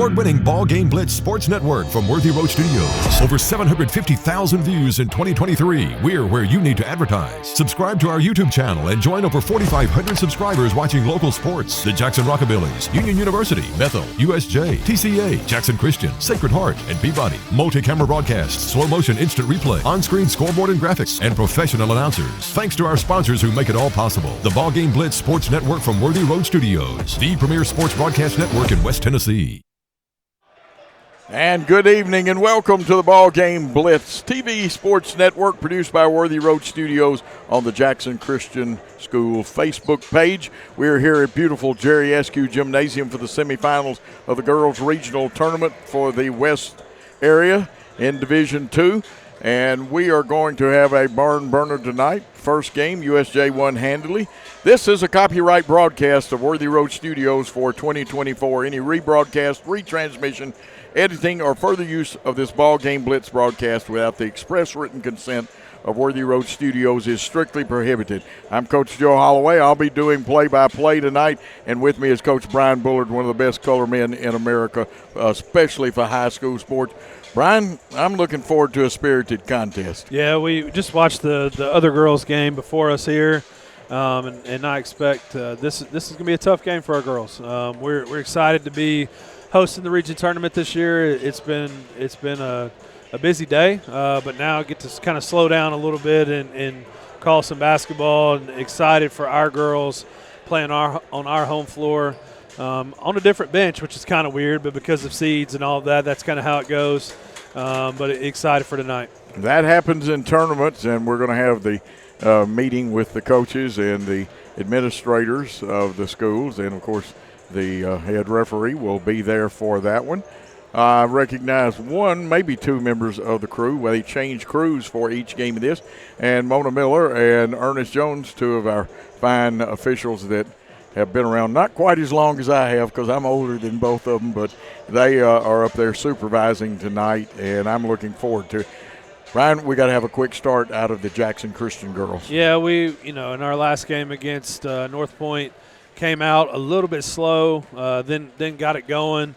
award-winning BallGame Blitz Sports Network from Worthy Road Studios. Over 750,000 views in 2023. We're where you need to advertise. Subscribe to our YouTube channel and join over 4,500 subscribers watching local sports. The Jackson Rockabillys, Union University, Bethel, USJ, TCA, Jackson Christian, Sacred Heart, and Peabody. Multi-camera broadcasts, slow motion instant replay, on-screen scoreboard and graphics, and professional announcers. Thanks to our sponsors who make it all possible. The BallGame Blitz Sports Network from Worthy Road Studios, the premier sports broadcast network in West Tennessee. And good evening and welcome to the BallGame Blitz TV Sports Network, produced by Worthy Road Studios on the Jackson Christian School Facebook page. We're here at beautiful Jerry Eskew Gymnasium for the semifinals of the girls regional tournament for the West area in Division II. And we are going to have a barn burner tonight. First game, USJ won handily. This is a copyright broadcast of Worthy Road Studios for 2024. Any rebroadcast, retransmission, editing, or further use of this BallGame Blitz broadcast without the express written consent of Worthy Road Studios is strictly prohibited. I'm Coach Joe Holloway. I'll be doing play-by-play tonight, and with me is Coach Brian Bullard, one of the best color men in America, especially for high school sports. Brian, I'm looking forward to a spirited contest. Yeah, we just watched the other girls' game before us here, and I expect this is going to be a tough game for our girls. We're excited to be hosting the region tournament this year. It's been a busy day, but now I get to kind of slow down a little bit and call some basketball, and excited for our girls playing on our home floor on a different bench, which is kind of weird, but because of seeds and all of that, that's kind of how it goes. But excited for tonight. That happens in tournaments, and we're going to have the meeting with the coaches and the administrators of the schools, and, of course, the head referee will be there for that one. I recognize one, maybe two members of the crew. Well, they change crews for each game of this, and Mona Miller and Ernest Jones, two of our fine officials that have been around not quite as long as I have because I'm older than both of them, but they are up there supervising tonight, and I'm looking forward to it. Brian, we got to have a quick start out of the Jackson Christian girls. Yeah, in our last game against North Point, came out a little bit slow, then got it going,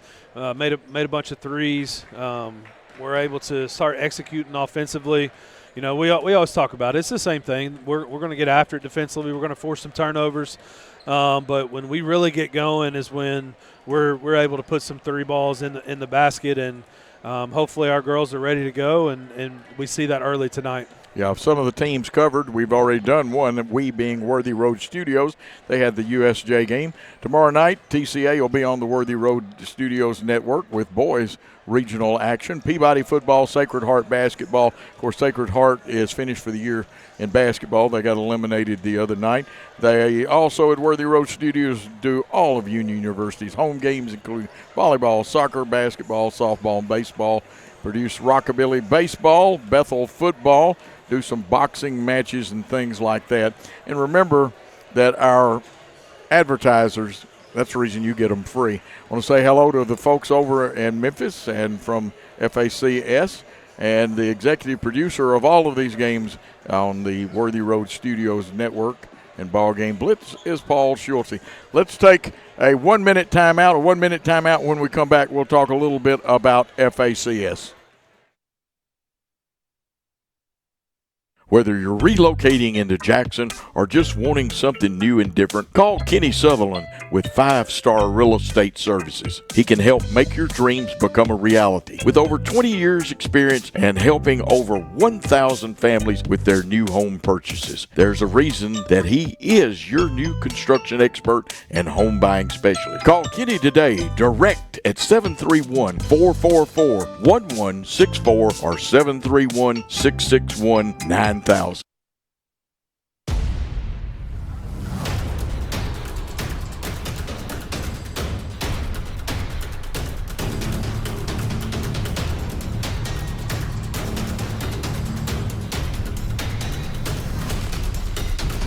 made a bunch of threes. We're able to start executing offensively. We always talk about it. It's the same thing. We're going to get after it defensively. We're going to force some turnovers. But when we really get going is when we're able to put some three balls in the basket, and hopefully our girls are ready to go, and we see that early tonight. Yeah, some of the teams covered, we've already done one, we being Worthy Road Studios. They had the USJ game. Tomorrow night, TCA will be on the Worthy Road Studios network with boys regional action. Peabody football, Sacred Heart basketball. Of course, Sacred Heart is finished for the year in basketball. They got eliminated the other night. They also at Worthy Road Studios do all of Union University's home games, including volleyball, soccer, basketball, softball, and baseball. Produce rockabilly baseball, Bethel football, do some boxing matches and things like that. And remember that our advertisers, that's the reason you get them free. I want to say hello to the folks over in Memphis and from FACS, and the executive producer of all of these games on the Worthy Road Studios network and BallGame Blitz is Paul Schultze. Let's take a 1 minute timeout. When we come back, we'll talk a little bit about FACS. Whether you're relocating into Jackson or just wanting something new and different, call Kenny Sutherland with 5-Star Real Estate Services. He can help make your dreams become a reality. With over 20 years experience and helping over 1,000 families with their new home purchases, there's a reason that he is your new construction expert and home buying specialist. Call Kenny today, direct at 731-444-1164 or 731-661-9000.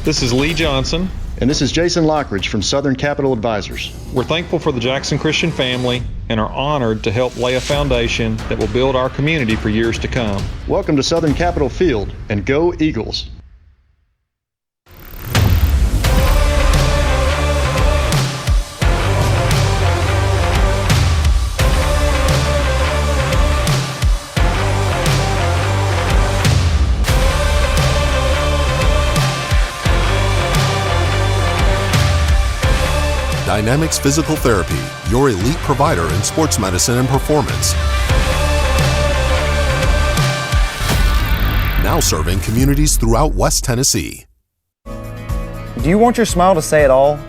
This is Lee Johnson. And this is Jason Lockridge from Southern Capital Advisors. We're thankful for the Jackson Christian family and are honored to help lay a foundation that will build our community for years to come. Welcome to Southern Capital Field, and go Eagles. Dynamics Physical Therapy, your elite provider in sports medicine and performance. Now serving communities throughout West Tennessee. Do you want your smile to say it all?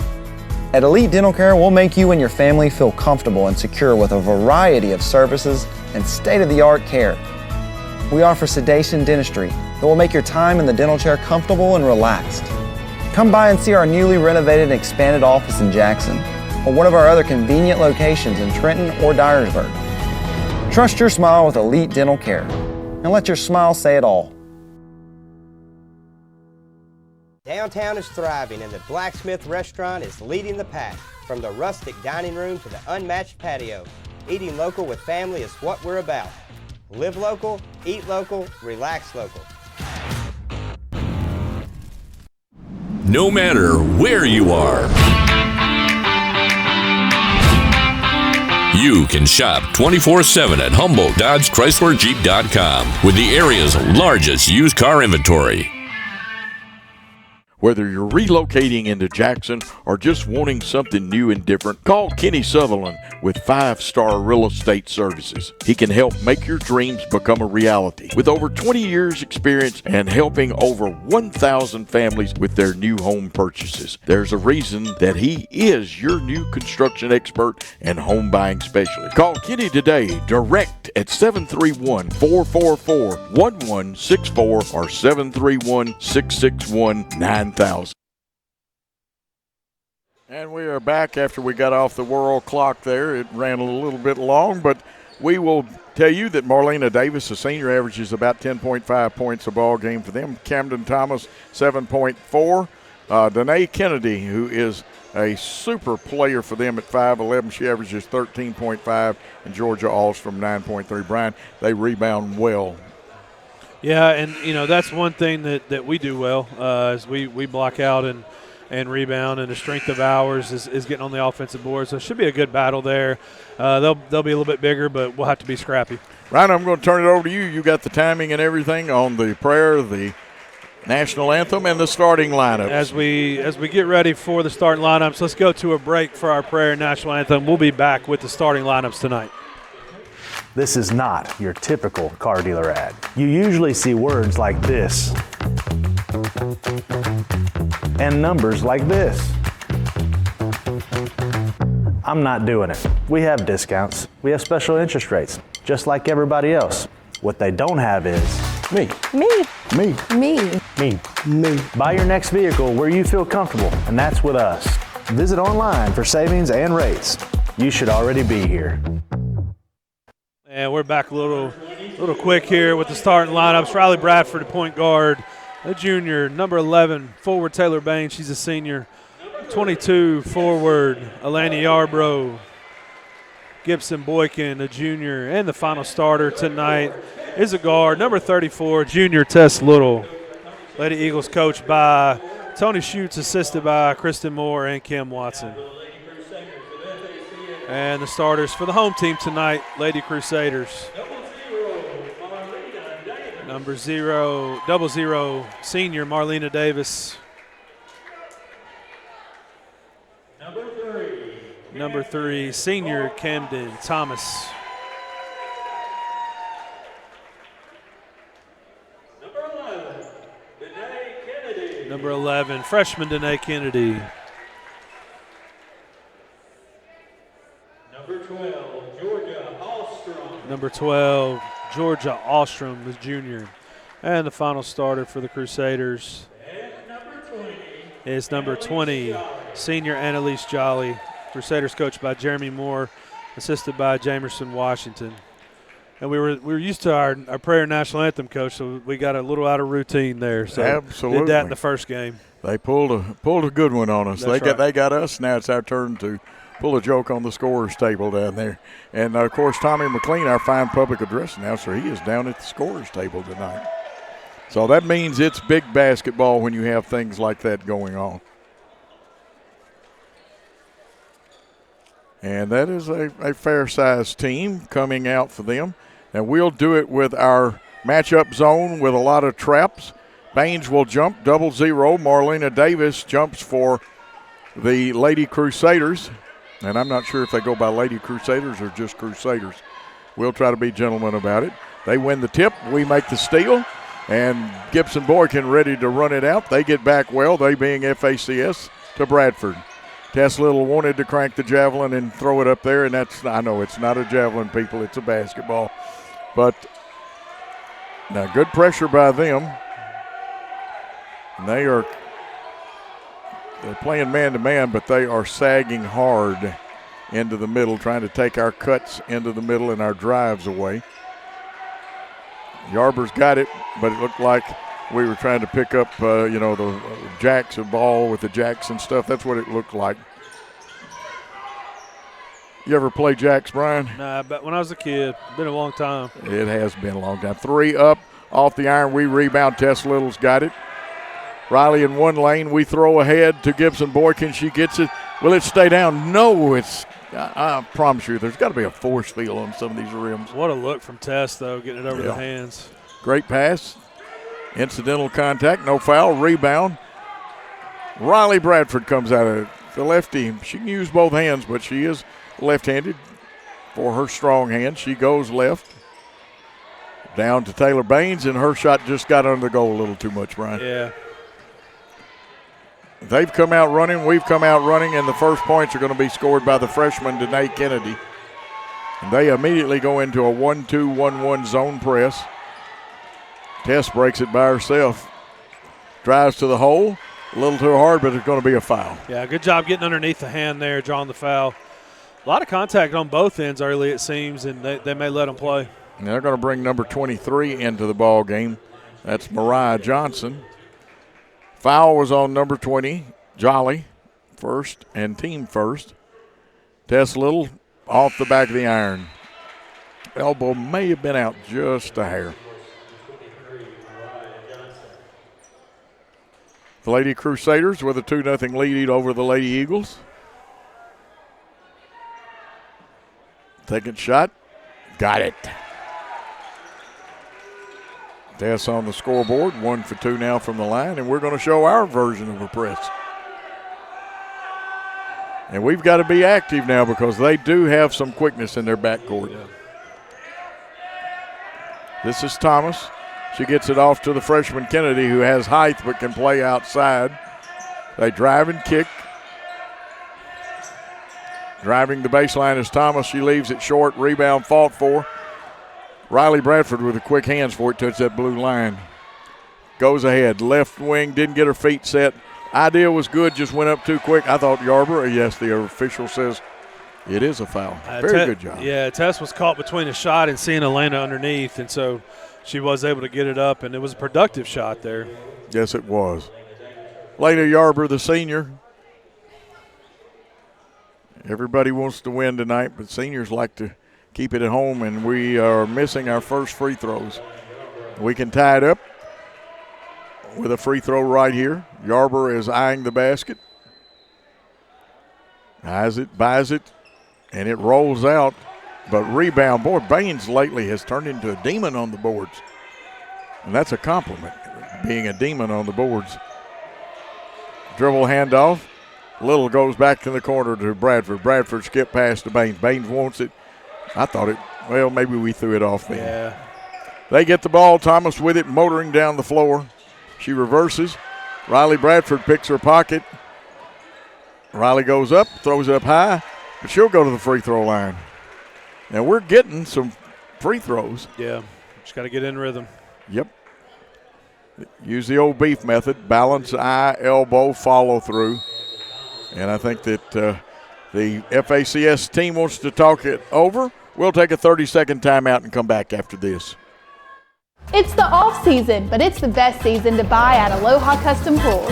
At Elite Dental Care, we'll make you and your family feel comfortable and secure with a variety of services and state-of-the-art care. We offer sedation dentistry that will make your time in the dental chair comfortable and relaxed. Come by and see our newly renovated and expanded office in Jackson, or one of our other convenient locations in Trenton or Dyersburg. Trust your smile with Elite Dental Care, and let your smile say it all. Downtown is thriving, and the Blacksmith Restaurant is leading the pack. From the rustic dining room to the unmatched patio, eating local with family is what we're about. Live local, eat local, relax local. No matter where you are, you can shop 24/7 at HumboldtDodgeChryslerJeep.com with the area's largest used car inventory. Whether you're relocating into Jackson or just wanting something new and different, call Kenny Sutherland with 5-Star Real Estate Services. He can help make your dreams become a reality. With over 20 years experience and helping over 1,000 families with their new home purchases, there's a reason that he is your new construction expert and home buying specialist. Call Kenny today, direct at 731-444-1164 or 731-661-9000. And we are back after we got off the world clock there. It ran a little bit long, but we will tell you that Marlena Davis, a senior, averages about 10.5 points a ball game for them. Camden Thomas, 7.4. Danae Kennedy, who is a super player for them at 5'11", she averages 13.5, and Georgia Alstrom, 9.3. Brian, they rebound well. Yeah, and, that's one thing that we do well is we block out and rebound, and the strength of ours is getting on the offensive board. So it should be a good battle there. They'll be a little bit bigger, but we'll have to be scrappy. Ryan, I'm going to turn it over to you. You got the timing and everything on the prayer, the national anthem, and the starting lineups. As we get ready for the starting lineups, let's go to a break for our prayer and national anthem. We'll be back with the starting lineups tonight. This is not your typical car dealer ad. You usually see words like this and numbers like this. I'm not doing it. We have discounts. We have special interest rates, just like everybody else. What they don't have is me. Me. Me. Me. Me. Me. Buy your next vehicle where you feel comfortable, and that's with us. Visit online for savings and rates. You should already be here. And we're back a little quick here with the starting lineups. Riley Bradford, point guard, a junior. Number 11, forward Taylor Bain, she's a senior. 22, forward Alani Yarbrough. Gibson Boykin, a junior. And the final starter tonight is a guard, number 34, junior Tess Little. Lady Eagles coached by Tony Schutz, assisted by Kristen Moore and Kim Watson. And the starters for the home team tonight, Lady Crusaders. Number 0, senior Marlena Davis. Number 3, senior Camden Thomas. Number 11, freshman Danae Kennedy. Number 12, Georgia Alstrom, the junior. And the final starter for the Crusaders is number 20, senior Annalise Jolly. Crusaders coached by Jeremy Moore, assisted by Jamerson Washington. And we were used to our prayer national anthem coach, so we got a little out of routine there. So absolutely did that in the first game. They pulled a good one on us. That's They got us. Now it's our turn to pull a joke on the scorer's table down there. And, of course, Tommy McLean, our fine public address announcer, he is down at the scorer's table tonight. So that means it's big basketball when you have things like that going on. And that is a fair-sized team coming out for them. And we'll do it with our matchup zone with a lot of traps. Baines will jump, 0-0. Marlena Davis jumps for the Lady Crusaders. And I'm not sure if they go by Lady Crusaders or just Crusaders. We'll try to be gentlemen about it. They win the tip. We make the steal. And Gibson Boykin ready to run it out. They get back well, they being FACS, to Bradford. Tess Little wanted to crank the javelin and throw it up there, and I know it's not a javelin, people, it's a basketball. But now good pressure by them. And they're playing man-to-man, but they are sagging hard into the middle, trying to take our cuts into the middle and our drives away. Yarber's got it, but it looked like we were trying to pick up, the Jackson ball with the Jackson stuff. That's what it looked like. You ever play jacks, Brian? Nah, but when I was a kid, been a long time. It has been a long time. 3 up off the iron. We rebound. Tess Little's got it. Riley in one lane. We throw ahead to Gibson Boykin. She gets it. Will it stay down? No, I promise you, there's got to be a force field on some of these rims. What a look from Tess, though, getting it over the hands. Great pass. Incidental contact, no foul. Rebound. Riley Bradford comes out of the lefty. She can use both hands, but she is left-handed for her strong hand. She goes left. Down to Taylor Baines, and her shot just got under the goal a little too much, Brian. Yeah. They've come out running, we've come out running, and the first points are going to be scored by the freshman, Danae Kennedy. And they immediately go into a 1-2-1-1 zone press. Tess breaks it by herself. Drives to the hole. A little too hard, but it's going to be a foul. Yeah, good job getting underneath the hand there, drawing the foul. A lot of contact on both ends early, it seems, and they may let them play. And they're going to bring number 23 into the ball game. That's Mariah Johnson. Foul was on number 20, Jolly, first, and team first. Tess Little off the back of the iron. Elbow may have been out just a hair. The Lady Crusaders with a 2-0 lead over the Lady Eagles. Second shot. Got it. Tess on the scoreboard, 1 for 2 now from the line, and we're going to show our version of a press. And we've got to be active now because they do have some quickness in their backcourt. Yeah. This is Thomas. She gets it off to the freshman Kennedy, who has height but can play outside. They drive and kick. Driving the baseline is Thomas. She leaves it short. Rebound fought for. Riley Bradford with the quick hands for it, touch that blue line. Goes ahead. Left wing, didn't get her feet set. Idea was good, just went up too quick. I thought Yarber, yes, the official says it is a foul. Very good job. Yeah, Tess was caught between a shot and seeing Elena underneath, and so she was able to get it up, and it was a productive shot there. Yes, it was. Lena Yarber, the senior. Everybody wants to win tonight, but seniors like to keep it at home, and we are missing our first free throws. We can tie it up with a free throw right here. Yarber is eyeing the basket. Eyes it, buys it, and it rolls out. But rebound, boy, Baines lately has turned into a demon on the boards. And that's a compliment, being a demon on the boards. Dribble handoff. Little goes back in the corner to Bradford. Bradford skip past to Baines. Baines wants it. I thought it, well, maybe we threw it off then. Yeah. They get the ball. Thomas with it, motoring down the floor. She reverses. Riley Bradford picks her pocket. Riley goes up, throws it up high, but she'll go to the free throw line. Now we're getting some free throws. Yeah, just got to get in rhythm. Yep. Use the old beef method, balance, eye, elbow, follow through. And I think that the FACS team wants to talk it over. We'll take a 30-second timeout and come back after this. It's the off season, but it's the best season to buy at Aloha Custom Pools.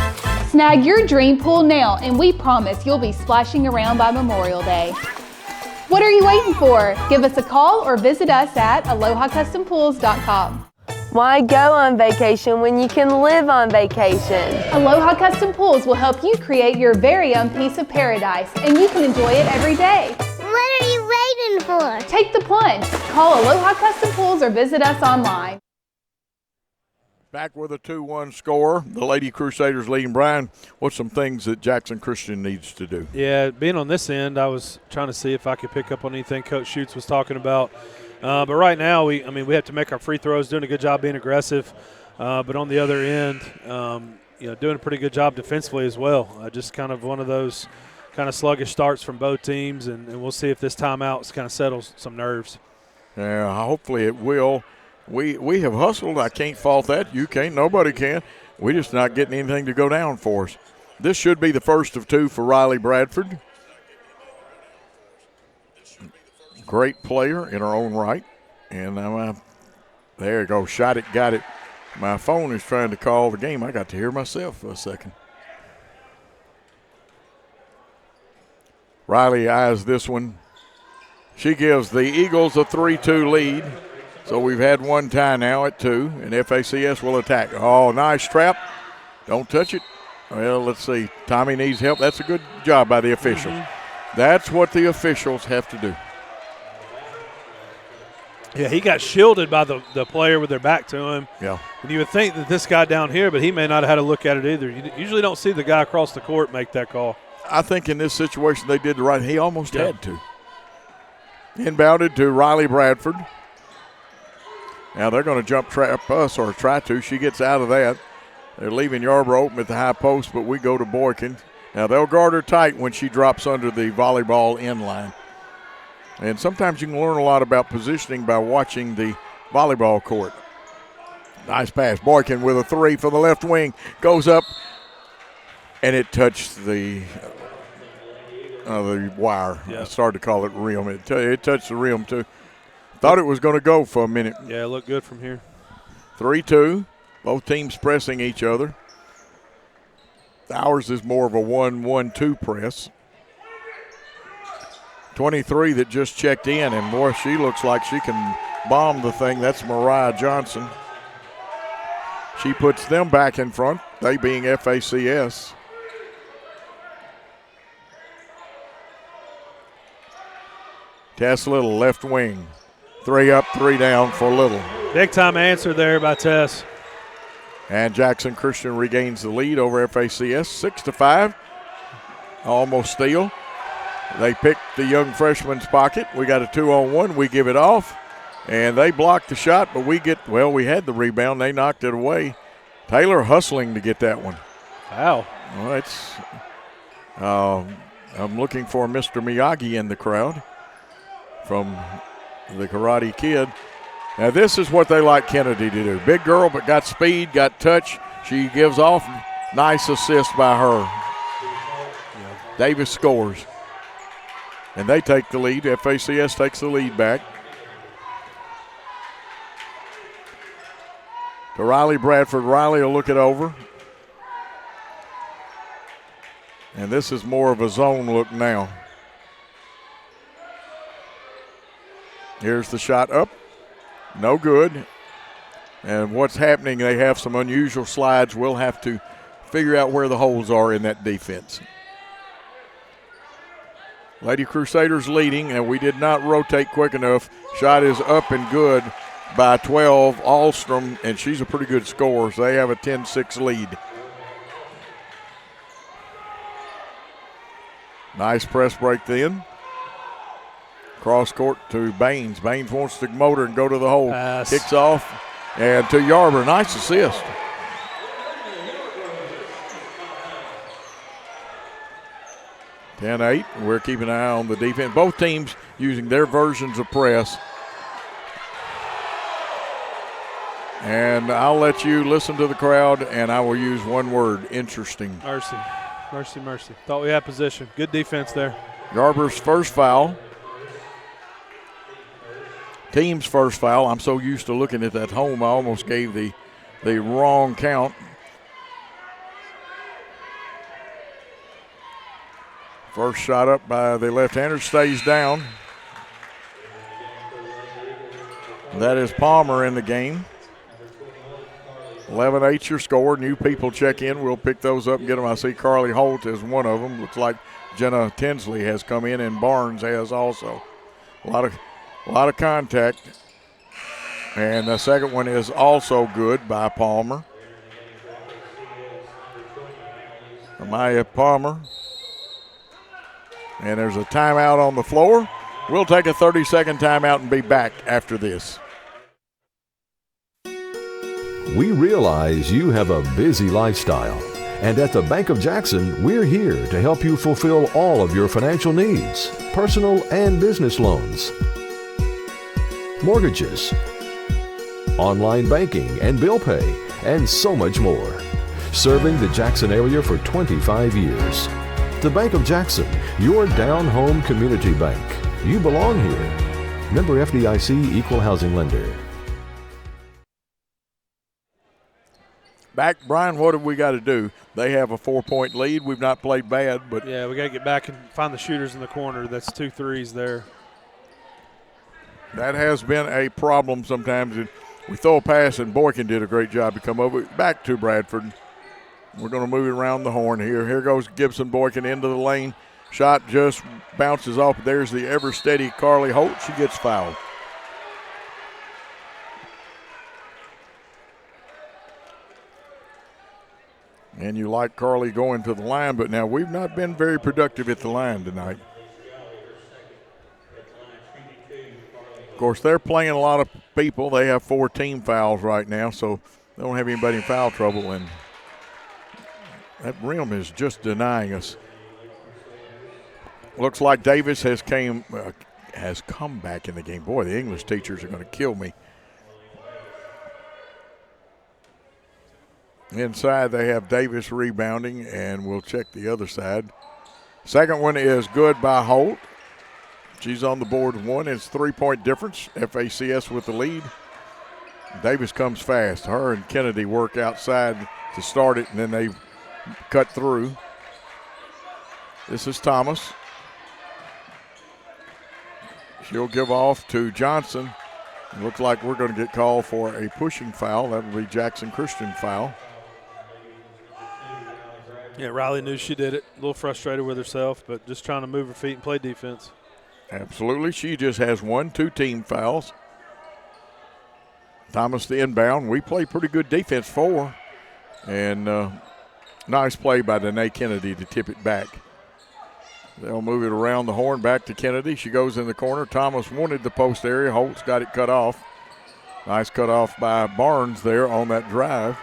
Snag your dream pool now, and we promise you'll be splashing around by Memorial Day. What are you waiting for? Give us a call or visit us at AlohaCustomPools.com. Why go on vacation when you can live on vacation? Aloha Custom Pools will help you create your very own piece of paradise, and you can enjoy it every day. What are you waiting for? Take the plunge. Call Aloha Custom Pools or visit us online. Back with a 2-1 score. The Lady Crusaders leading. Brian, what's some things that Jackson Christian needs to do? Yeah, being on this end, I was trying to see if I could pick up on anything Coach Schutz was talking about. But right now, we have to make our free throws, doing a good job being aggressive. But on the other end, doing a pretty good job defensively as well. Just kind of one of those kind of sluggish starts from both teams, and we'll see if this timeout kind of settles some nerves. Yeah, hopefully it will. We have hustled. I can't fault that. You can't. Nobody can. We're just not getting anything to go down for us. This should be the first of 2 for Riley Bradford. Great player in her own right. And there you go. Shot it, got it. My phone is trying to call the game. I got to hear myself for a second. Riley eyes this one. She gives the Eagles a 3-2 lead. So we've had one tie now at 2, and FACS will attack. Oh, nice trap. Don't touch it. Well, let's see. Tommy needs help. That's a good job by the officials. That's what the officials have to do. Yeah, he got shielded by the player with their back to him. Yeah. And you would think that this guy down here, but he may not have had a look at it either. You usually don't see the guy across the court make that call. I think in this situation they did the right. He almost had to. Inbounded to Riley Bradford. Now they're going to jump trap us, or try to. She gets out of that. They're leaving Yarborough open at the high post, but we go to Boykin. Now they'll guard her tight when she drops under the volleyball end line. And sometimes you can learn a lot about positioning by watching the volleyball court. Nice pass. Boykin with a 3 for the left wing. Goes up, and it touched the wire. Yep. I started to call it rim. It touched the rim, too. Thought it was going to go for a minute. Yeah, it looked good from here. 3-2. Both teams pressing each other. Ours is more of a 1-1-2 press. 23 that just checked in, and boy, she looks like she can bomb the thing. That's Mariah Johnson. She puts them back in front, they being FACS. Tess Little, left wing. 3 up, 3 down for Little. Big time answer there by Tess. And Jackson Christian regains the lead over FACS, 6-5. Almost steal. They pick the young freshman's pocket. We got a 2-on-1. We give it off. And they blocked the shot, but we had the rebound. They knocked it away. Taylor hustling to get that one. Wow. Well, I'm looking for Mr. Miyagi in the crowd from the Karate Kid. Now, this is what they like Kennedy to do. Big girl, but got speed, got touch. She gives off. Nice assist by her. Yeah. Davis scores. And they take the lead. FACS takes the lead back. To Riley Bradford. Riley will look it over. And this is more of a zone look now. Here's the shot up. No good. And what's happening, they have some unusual slides. We'll have to figure out where the holes are in that defense. Lady Crusaders leading, and we did not rotate quick enough. Shot is up and good by 12, Alstrom, and she's a pretty good scorer, so they have a 10-6 lead. Nice press break then. Cross court to Baines. Baines wants to motor and go to the hole. Kicks off, and to Yarber. Nice assist. (10-8). We're keeping an eye on the defense. Both teams using their versions of press. And I'll let you listen to the crowd, and I will use one word: interesting. Mercy. Mercy, mercy. Thought we had position. Good defense there. Yarber's first foul. Team's first foul. I'm so used to looking at that home, I almost gave the wrong count. First shot up by the left-hander, stays down. That is Palmer in the game. 11-8 your score. New people check in. We'll pick those up and get them. I see Carly Holt is one of them. Looks like Jenna Tinsley has come in, and Barnes has also. A lot of contact. And the second one is also good by Palmer. Amaya Palmer. And there's a timeout on the floor. We'll take a 30-second timeout and be back after this. We realize you have a busy lifestyle, and at the Bank of Jackson, we're here to help you fulfill all of your financial needs, personal and business loans, mortgages, online banking and bill pay, and so much more. Serving the Jackson area for 25 years. The Bank of Jackson, your down-home community bank. You belong here. Member FDIC, Equal Housing Lender. Back, Brian, what have we got to do? They have a 4-point lead. We've not played bad, but yeah, we got to get back and find the shooters in the corner. That's 2 threes there. That has been a problem sometimes. We throw a pass, and Boykin did a great job to come over. Back to Bradford. We're going to move it around the horn here. Here goes Gibson Boykin into the lane. Shot just bounces off. There's the ever steady Carly Holt. She gets fouled. And you like Carly going to the line, but now we've not been very productive at the line tonight. Of course, they're playing a lot of people. They have 4 team fouls right now, so they don't have anybody in foul trouble. And that rim is just denying us. Looks like Davis has come back in the game. Boy, the English teachers are going to kill me. Inside, they have Davis rebounding, and we'll check the other side. Second one is good by Holt. She's on the board 1. It's 3-point difference. FACS with the lead. Davis comes fast. Her and Kennedy work outside to start it, and then they cut through. This is Thomas. She'll give off to Johnson. It looks like we're going to get called for a pushing foul. That will be Jackson Christian foul. Yeah, Riley knew she did it. A little frustrated with herself, but just trying to move her feet and play defense. Absolutely. She just has 2 team fouls. Thomas the inbound. We play pretty good defense for. And nice play by Danae Kennedy to tip it back. They'll move it around the horn back to Kennedy. She goes in the corner. Thomas wanted the post area. Holt's got it cut off. Nice cut off by Barnes there on that drive.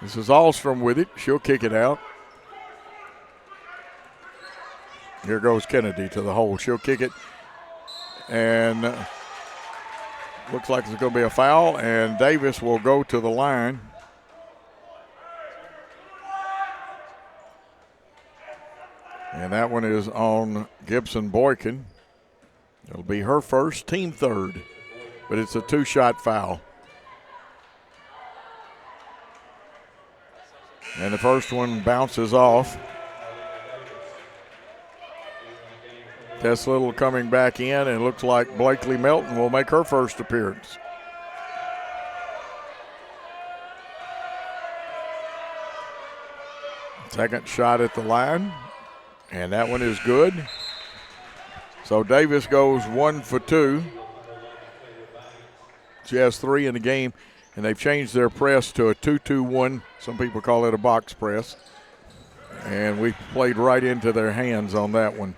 This is Alstrom with it. She'll kick it out. Here goes Kennedy to the hole. She'll kick it. And looks like there's going to be a foul. And Davis will go to the line. And that one is on Gibson Boykin. It'll be her first, team third. But it's a 2-shot foul. And the first one bounces off. Tess Little coming back in, and it looks like Blakely Melton will make her first appearance. Second shot at the line, and that one is good. So Davis goes 1 for 2. She has 3 in the game, and they've changed their press to a 2-2-1. Some people call it a box press. And we played right into their hands on that one.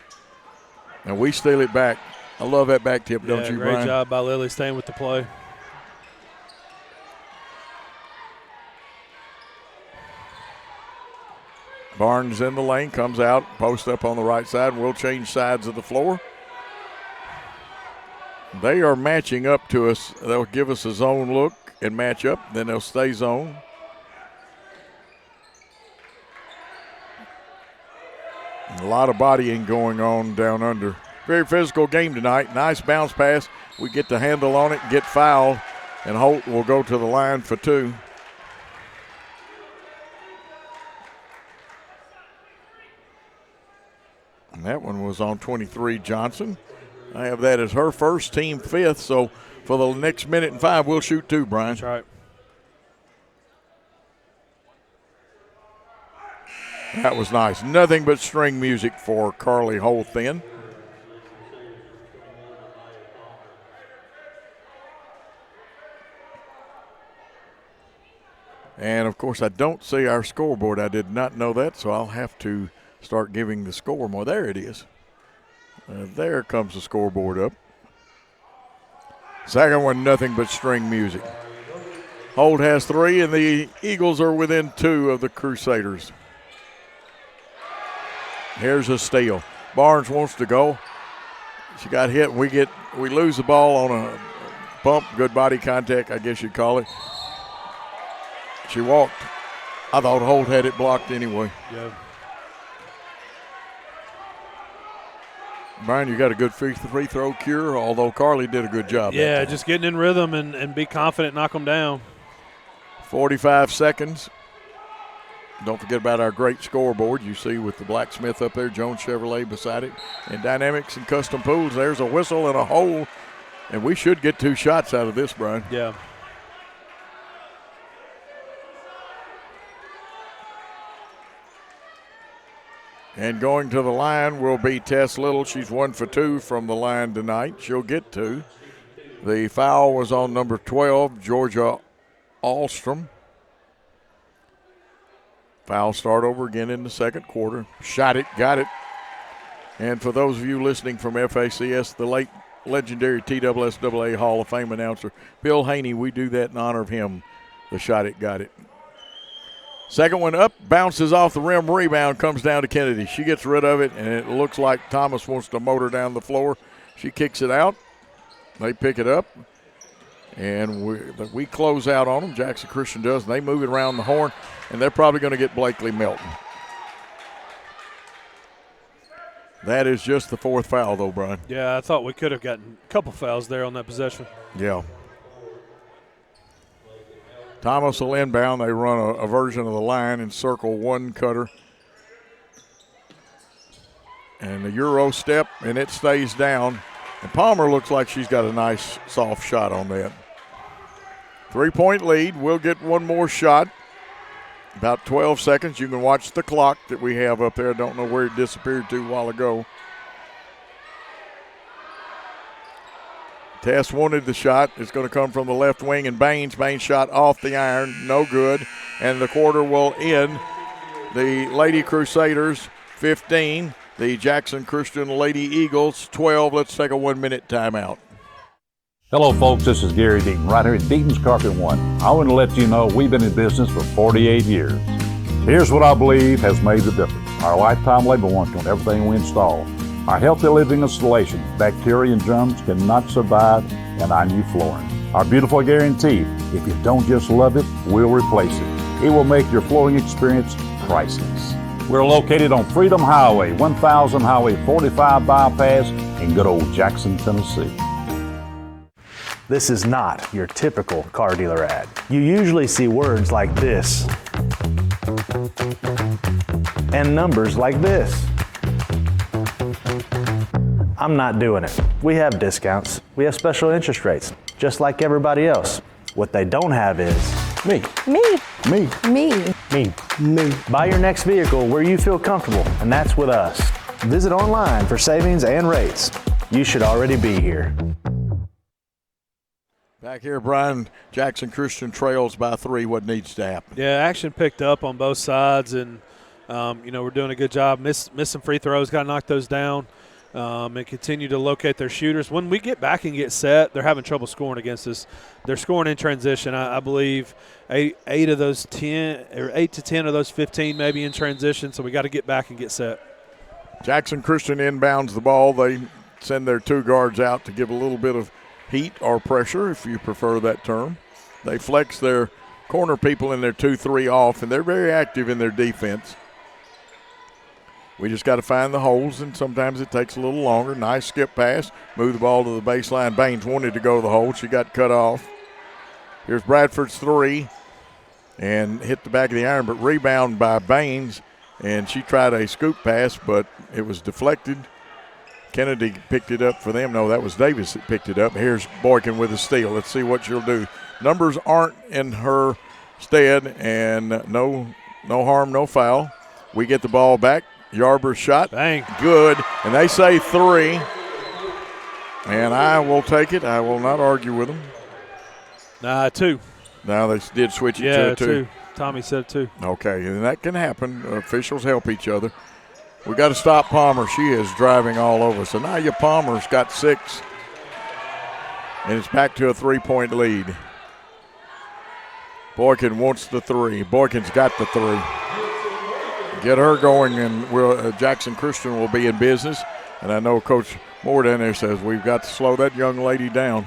And we steal it back. I love that back tip, don't you, Brian? Great job by Lily staying with the play. Barnes in the lane, comes out, post up on the right side. We'll change sides of the floor. They are matching up to us. They'll give us a zone look and match up. Then they'll stay zone. A lot of bodying going on down under. Very physical game tonight. Nice bounce pass. We get the handle on it, get fouled, and Holt will go to the line for 2. And that one was on 23, Johnson. I have that as her first, team 5th. So for the next minute and 5, we'll shoot 2, Brian. That's right. That was nice. Nothing but string music for Carly Holt then. And, of course, I don't see our scoreboard. I did not know that, so I'll have to start giving the score more. There it is. There comes the scoreboard up. Second one, nothing but string music. Holt has 3, and the Eagles are within 2 of the Crusaders. Here's a steal. Barnes wants to go. She got hit. We lose the ball on a bump, good body contact, I guess you'd call it. She walked. I thought Holt had it blocked anyway. Yeah. Brian, you got a good free throw cure, although Carly did a good job. Yeah, just getting in rhythm and be confident, knock them down. 45 seconds. Don't forget about our great scoreboard you see with the Blacksmith up there, Jones Chevrolet beside it. And Dynamics and Custom Pools, there's a whistle and a hole. And we should get 2 shots out of this, Brian. Yeah. And going to the line will be Tess Little. She's 1 for 2 from the line tonight. She'll get 2. The foul was on number 12, Georgia Alstrom. Foul start over again in the second quarter. Shot it, got it. And for those of you listening from FACS, the late legendary TSSAA Hall of Fame announcer, Bill Haney, we do that in honor of him. The shot it, got it. Second one up, bounces off the rim, rebound, comes down to Kennedy. She gets rid of it, and it looks like Thomas wants to motor down the floor. She kicks it out. They pick it up, and we close out on them. Jackson Christian does. They move it around the horn, and they're probably going to get Blakely Melton. That is just the 4th foul, though, Brian. Yeah, I thought we could have gotten a couple fouls there on that possession. Yeah. Thomas will inbound. They run a version of the line and circle 1 cutter. And the Euro step, and it stays down. And Palmer looks like she's got a nice soft shot on that. 3-point lead. We'll get 1 more shot. About 12 seconds. You can watch the clock that we have up there. I don't know where it disappeared to a while ago. Tess wanted the shot. It's going to come from the left wing, and Baines shot off the iron. No good. And the quarter will end. The Lady Crusaders 15. The Jackson Christian Lady Eagles 12. Let's take a 1-minute timeout. Hello, folks. This is Gary Deaton, right here at Deaton's Carpet One. I want to let you know we've been in business for 48 years. Here's what I believe has made the difference. Our lifetime labor warranty on everything we install. Our healthy living installations, bacteria and germs cannot survive in our new flooring. Our beautiful guarantee, if you don't just love it, we'll replace it. It will make your flooring experience priceless. We're located on Freedom Highway, 1000 Highway 45 bypass in good old Jackson, Tennessee. This is not your typical car dealer ad. You usually see words like this and numbers like this. I'm not doing it. We have discounts. We have special interest rates, just like everybody else. What they don't have is me. Me. Me. Me. Me. Me. Buy your next vehicle where you feel comfortable, and that's with us. Visit online for savings and rates. You should already be here. Back here, Brian, Jackson Christian trails by 3. What needs to happen? Yeah, action picked up on both sides, and, we're doing a good job. Missed some free throws, got to knock those down. And continue to locate their shooters. When we get back and get set, they're having trouble scoring against us. They're scoring in transition. I believe 8 to 10 of those 15 maybe in transition, so we got to get back and get set. Jackson Christian inbounds the ball. They send their 2 guards out to give a little bit of heat or pressure, if you prefer that term. They flex their corner people in their 2-3 off, and they're very active in their defense. We just got to find the holes, and sometimes it takes a little longer. Nice skip pass. Move the ball to the baseline. Baines wanted to go to the hole. She got cut off. Here's Bradford's 3, and hit the back of the iron, but rebound by Baines, and she tried a scoop pass, but it was deflected. Kennedy picked it up for them. No, that was Davis that picked it up. Here's Boykin with a steal. Let's see what she'll do. Numbers aren't in her stead, and no harm, no foul. We get the ball back. Yarber's shot. Bang. Good. And they say 3. And I will take it. I will not argue with them. 2. Now they did switch it to a 2. Tommy said too. Okay, and that can happen. Officials help each other. We got to stop Palmer. She is driving all over. So now your Palmer's got 6, and it's back to a 3-point lead. Boykin wants the 3. Boykin's got the 3. Get her going, and Jackson Christian will be in business. And I know Coach Moore down there says we've got to slow that young lady down.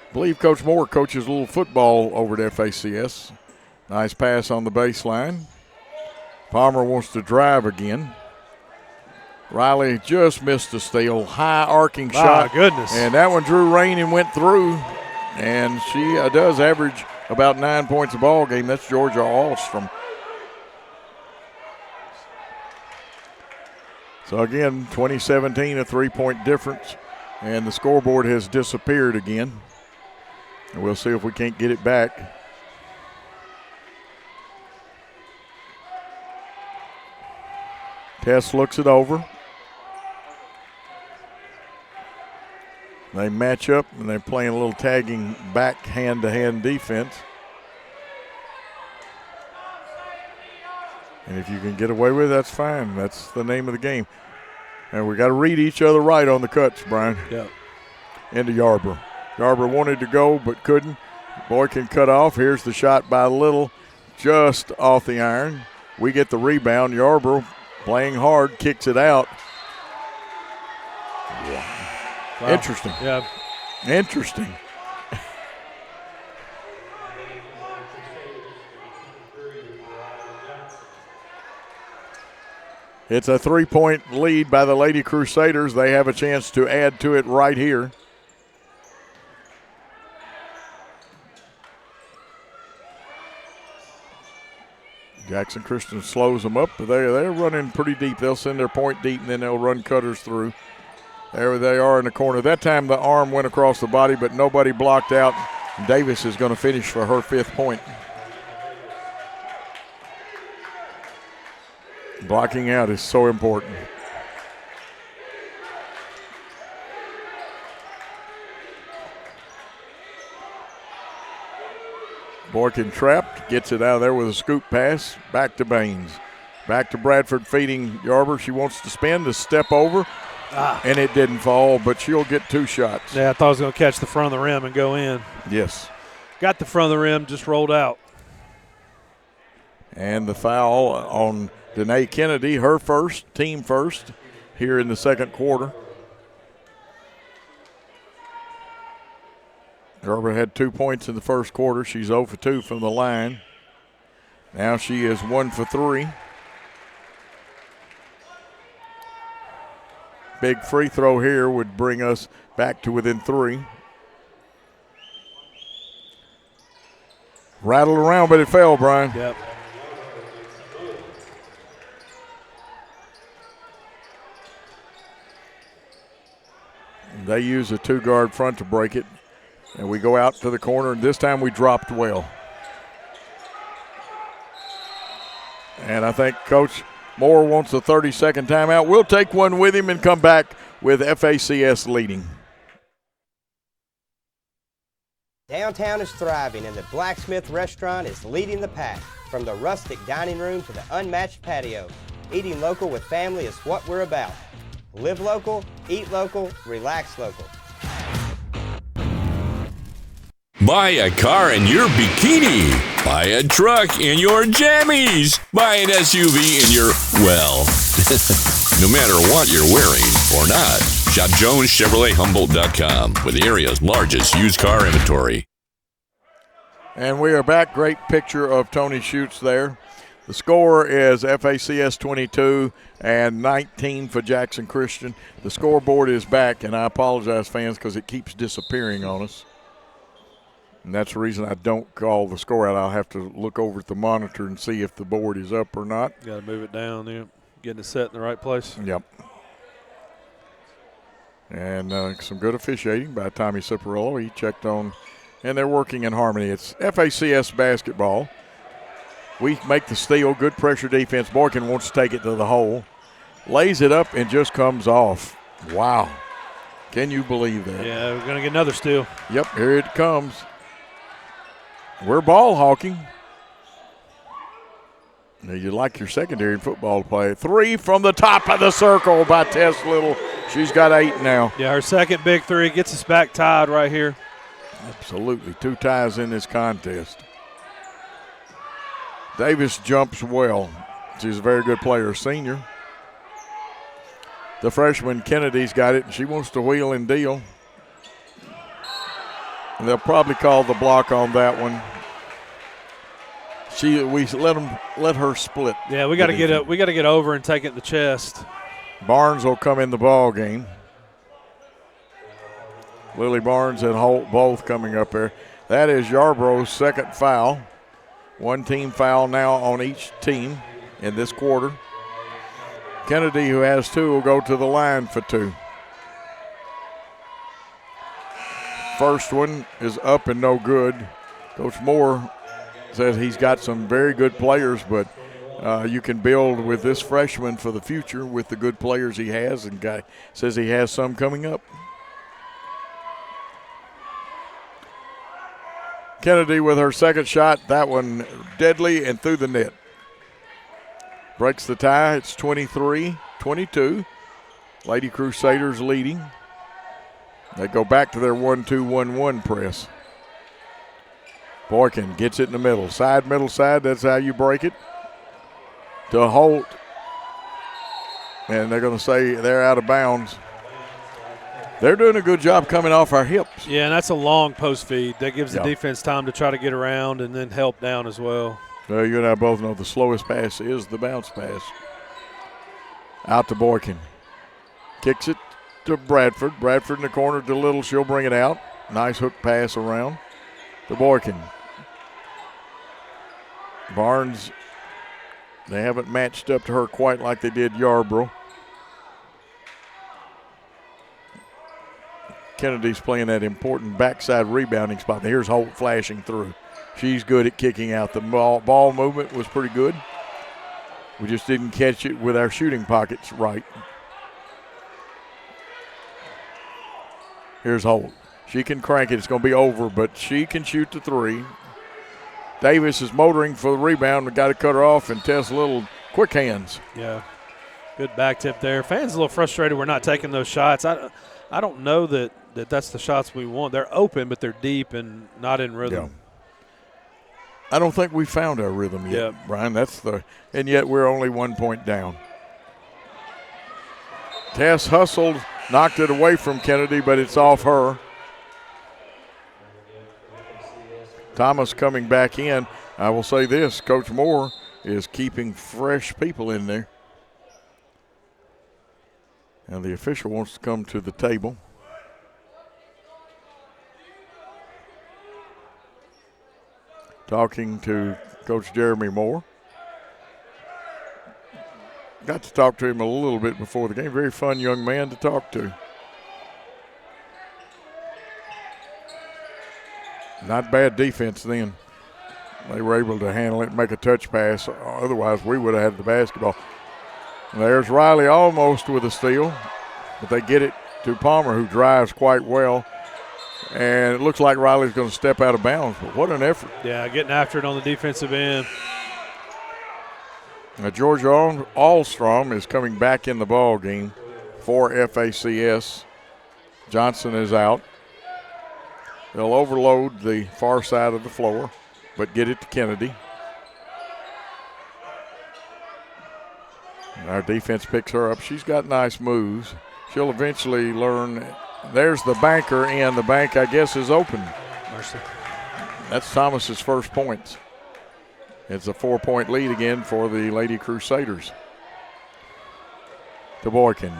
I believe Coach Moore coaches a little football over at FACS. Nice pass on the baseline. Palmer wants to drive again. Riley just missed a steal. High arcing shot. My goodness. And that one drew rain and went through. And she does average about 9 points a ball game. That's Georgia Alstrom. So again, 2017, a 3-point difference. And the scoreboard has disappeared again. And we'll see if we can't get it back. Tess looks it over. They match up, and they're playing a little tagging back hand-to-hand defense. And if you can get away with it, that's fine. That's the name of the game. And we got to read each other right on the cuts, Brian. Yeah. Into Yarborough. Yarborough wanted to go but couldn't. Boykin cut off. Here's the shot by Little, just off the iron. We get the rebound. Yarborough playing hard, kicks it out. Wow. Interesting. Yeah. Interesting. It's a 3-point lead by the Lady Crusaders. They have a chance to add to it right here. Jackson Christian slows them up, but they're running pretty deep. They'll send their point deep, and then they'll run cutters through. There they are in the corner. That time the arm went across the body, but nobody blocked out. Davis is going to finish for her 5th point. Blocking out is so important. Boykin trapped, gets it out of there with a scoop pass. Back to Baines. Back to Bradford feeding Yarborough. She wants to spin, to step over, and it didn't fall, but she'll get 2 shots. Yeah, I thought I was going to catch the front of the rim and go in. Yes. Got the front of the rim, just rolled out. And the foul on Danae Kennedy, her first, team first, here in the second quarter. Gerber had 2 points in the first quarter. She's 0 for 2 from the line. Now she is 1 for 3. Big free throw here would bring us back to within 3. Rattled around, but it fell, Brian. Yep. They use a 2-guard front to break it. And we go out to the corner, and this time we dropped well. And I think Coach Moore wants a 30-second timeout. We'll take one with him and come back with FACS leading. Downtown is thriving, and the Blacksmith Restaurant is leading the pack. From the rustic dining room to the unmatched patio, eating local with family is what we're about. Live local, eat local, relax local. Buy a car in your bikini. Buy a truck in your jammies. Buy an SUV in your, well, no matter what you're wearing or not. Shop JonesChevroletHumboldt.com with the area's largest used car inventory. And we are back. Great picture of Tony Schutz there. The score is FACS 22 and 19 for Jackson Christian. The scoreboard is back, and I apologize, fans, because it keeps disappearing on us. And that's the reason I don't call the score out. I'll have to look over at the monitor and see if the board is up or not. Got to move it down there, getting it set in the right place. Yep. And some good officiating by Tommy Ciparillo. He checked on, and they're working in harmony. It's FACS basketball. We make the steal, good pressure defense. Boykin wants to take it to the hole. Lays it up and just comes off. Wow. Can you believe that? Yeah, we're going to get another steal. Yep, here it comes. We're ball hawking. You like your secondary football to play. 3 from the top of the circle by Tess Little. She's got 8 now. Yeah, her second big 3 gets us back tied right here. Absolutely. 2 ties in this contest. Davis jumps well. She's a very good player, senior. The freshman Kennedy's got it, and she wants to wheel and deal. And they'll probably call the block on that one. We let her split. Yeah, we got to get up. We got to get over and take it in the chest. Barnes will come in the ball game. Lily Barnes and Holt both coming up there. That is Yarbrough's second foul. 1 team foul now on each team in this quarter. Kennedy, who has 2, will go to the line for 2. First one is up and no good. Coach Moore says he's got some very good players, but you can build with this freshman for the future with the good players he has, and guy says he has some coming up. Kennedy with her second shot, that one deadly and through the net. Breaks the tie, it's 23-22. Lady Crusaders leading. They go back to their 1-2-1-1 press. Boykin gets it in the middle. Side, middle side, that's how you break it. To Holt. And they're going to say they're out of bounds. They're doing a good job coming off our hips. Yeah, and that's a long post feed. That gives the defense time to try to get around and then help down as well. Well, you and I both know the slowest pass is the bounce pass. Out to Boykin. Kicks it to Bradford. Bradford in the corner to Little. She'll bring it out. Nice hook pass around to Boykin. Barnes, they haven't matched up to her quite like they did Yarborough. Kennedy's playing that important backside rebounding spot. And here's Holt flashing through. She's good at kicking out. The ball movement was pretty good. We just didn't catch it with our shooting pockets right. Here's Holt. She can crank it. It's going to be over, but she can shoot the 3. Davis is motoring for the rebound. We got to cut her off, and Tess Little, quick hands. Yeah, good back tip there. Fans a little frustrated we're not taking those shots. I don't know that's the shots we want. They're open, but they're deep and not in rhythm. Yeah. I don't think we found our rhythm yet, Brian. And yet we're only 1 point down. Tess hustled, knocked it away from Kennedy, but it's off her. Thomas coming back in. I will say this, Coach Moore is keeping fresh people in there. And the official wants to come to the table. Talking to Coach Jeremy Moore. Got to talk to him a little bit before the game. Very fun young man to talk to. Not bad defense then. They were able to handle it and make a touch pass. Otherwise, we would have had the basketball. There's Riley almost with a steal, but they get it to Palmer, who drives quite well. And it looks like Riley's going to step out of bounds, but what an effort. Yeah, getting after it on the defensive end. Now, Georgia Allstrom is coming back in the ball game for FACS. Johnson is out. They'll overload the far side of the floor, but get it to Kennedy. And our defense picks her up. She's got nice moves. She'll eventually learn. There's the banker, and the bank, I guess, is open. Mercy. That's Thomas's first points. It's a 4-point lead again for the Lady Crusaders. To Boykin.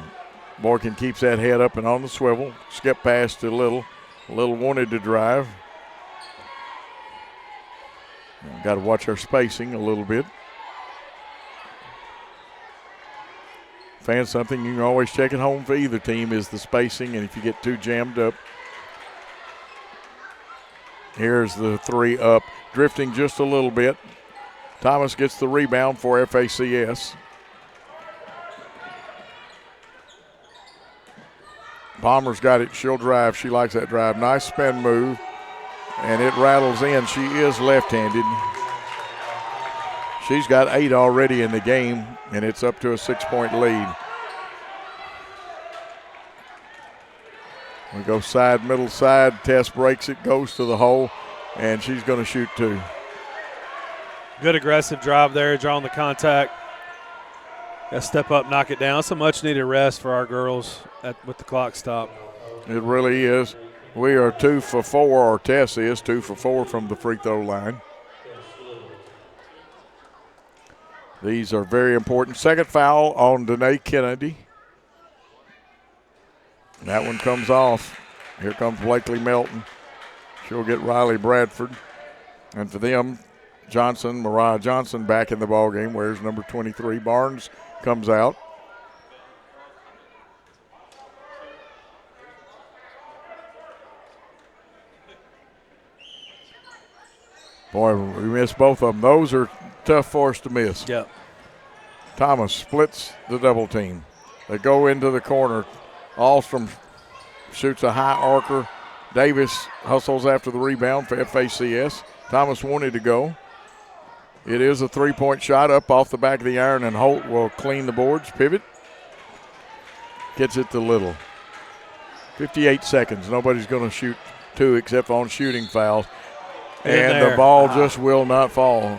Boykin keeps that head up and on the swivel. Skip pass to Little. Little wanted to drive. Got to watch our spacing a little bit. Fans, something you can always check at home for either team is the spacing, and if you get too jammed up. Here's the 3 up, drifting just a little bit. Thomas gets the rebound for FACS. Palmer's got it. She'll drive. She likes that drive. Nice spin move, and it rattles in. She is left-handed. She's got 8 already in the game, and it's up to a 6-point lead. We go side, middle side. Tess breaks it, goes to the hole, and she's going to shoot 2. Good aggressive drive there, drawing the contact. Got to step up, knock it down. It's a much-needed rest for our girls with the clock stop. It really is. We are 2 for 4, or Tess is 2 for 4 from the free throw line. These are very important. Second foul on Danae Kennedy. That one comes off. Here comes Blakely Melton. She'll get Riley Bradford. And for them, Mariah Johnson back in the ballgame. Wears number 23. Barnes comes out. Boy, we missed both of them. Those are tough for us to miss. Yep. Thomas splits the double team. They go into the corner. Alstrom shoots a high arcer. Davis hustles after the rebound for FACS. Thomas wanted to go. It is a 3-point shot up off the back of the iron, and Holt will clean the boards. Pivot. Gets it to Little. 58 seconds. Nobody's going to shoot 2 except on shooting fouls. And the ball just will not fall.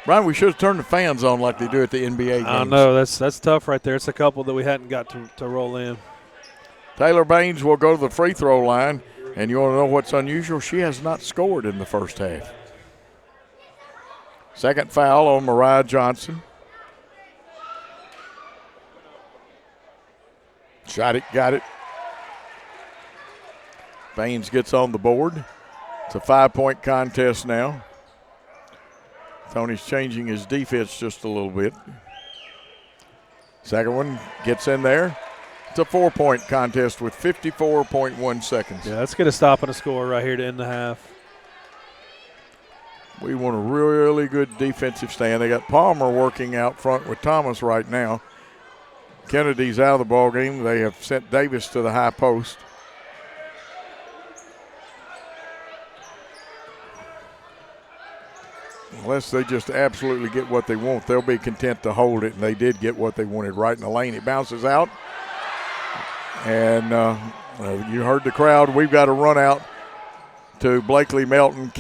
Brian, we should have turned the fans on like they do at the NBA games. I know. That's tough right there. It's a couple that we hadn't got to roll in. Taylor Baines will go to the free throw line. And you want to know what's unusual? She has not scored in the first half. Second foul on Mariah Johnson. Shot it, got it. Baines gets on the board. It's a 5-point contest now. Tony's changing his defense just a little bit. Second one gets in there. It's a 4-point contest with 54.1 seconds. Yeah, let's get a stop and a score right here to end the half. We want a really good defensive stand. They got Palmer working out front with Thomas right now. Kennedy's out of the ball game. They have sent Davis to the high post. Unless they just absolutely get what they want, they'll be content to hold it, and they did get what they wanted right in the lane. It bounces out, and you heard the crowd. We've got to run out to Blakely Melton.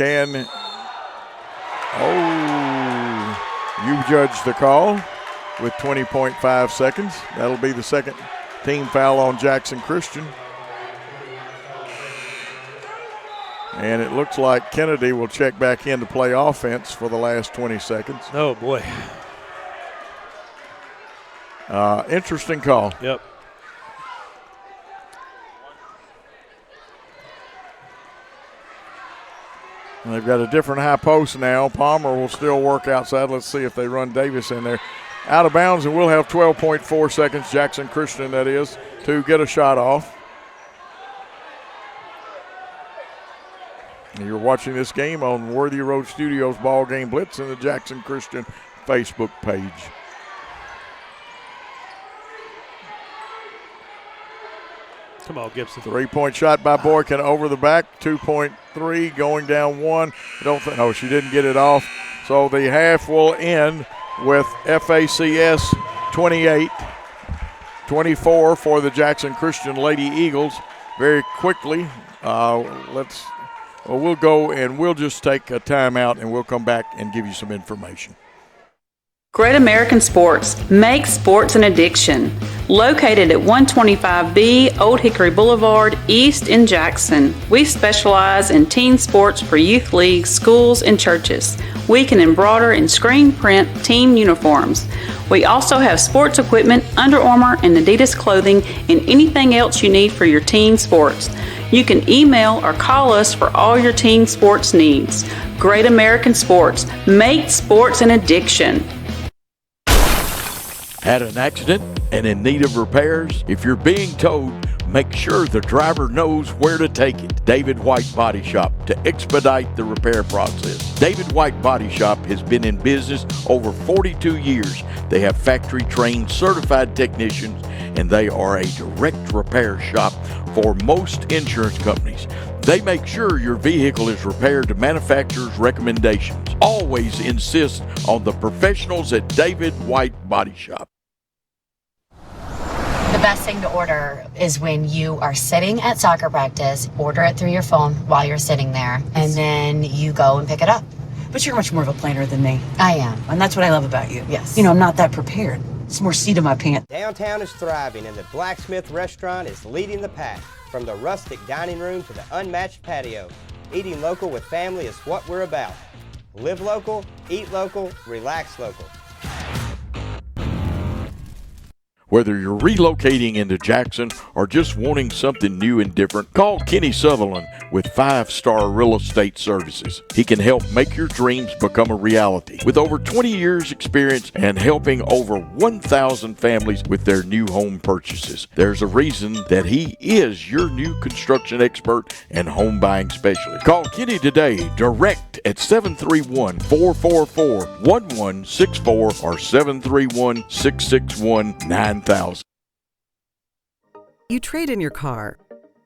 You judged the call with 20.5 seconds. That'll be the second team foul on Jackson Christian. And it looks like Kennedy will check back in to play offense for the last 20 seconds. Oh, boy. Interesting call. Yep. And they've got a different high post now. Palmer will still work outside. Let's see if they run Davis in there. Out of bounds, and we'll have 12.4 seconds, Jackson Christian that is, to get a shot off. You're watching this game on Worthy Road Studios BallGame Blitz and the Jackson Christian Facebook page. Come on, Gibson. 3-point shot by Boykin over the back. 2.3 going down 1. No, she didn't get it off. So the half will end with FACS 28, 24 for the Jackson Christian Lady Eagles. Very quickly, we'll go and we'll just take a timeout and we'll come back and give you some information. Great American Sports, make sports an addiction. Located at 125B Old Hickory Boulevard, East in Jackson, we specialize in team sports for youth leagues, schools, and churches. We can embroider and screen print team uniforms. We also have sports equipment, Under Armour, and Adidas clothing, and anything else you need for your team sports. You can email or call us for all your team sports needs. Great American Sports, make sports an addiction. Had an accident and in need of repairs? If you're being towed, make sure the driver knows where to take it. David White Body Shop to expedite the repair process. David White Body Shop has been in business over 42 years. They have factory-trained certified technicians, and they are a direct repair shop for most insurance companies. They make sure your vehicle is repaired to manufacturer's recommendations. Always insist on the professionals at David White Body Shop. The best thing to order is when you are sitting at soccer practice, order it through your phone while you're sitting there, and then you go and pick it up. But you're much more of a planner than me. I am. And that's what I love about you. Yes. You know, I'm not that prepared. It's more seat of my pants. Downtown is thriving, and the Blacksmith Restaurant is leading the pack. From the rustic dining room to the unmatched patio, eating local with family is what we're about. Live local, eat local, relax local. Whether you're relocating into Jackson or just wanting something new and different, call Kenny Sutherland with 5-Star Real Estate Services. He can help make your dreams become a reality. With over 20 years experience and helping over 1,000 families with their new home purchases, there's a reason that he is your new construction expert and home buying specialist. Call Kenny today, direct at 731-444-1164 or 731-661-9000. You trade in your car.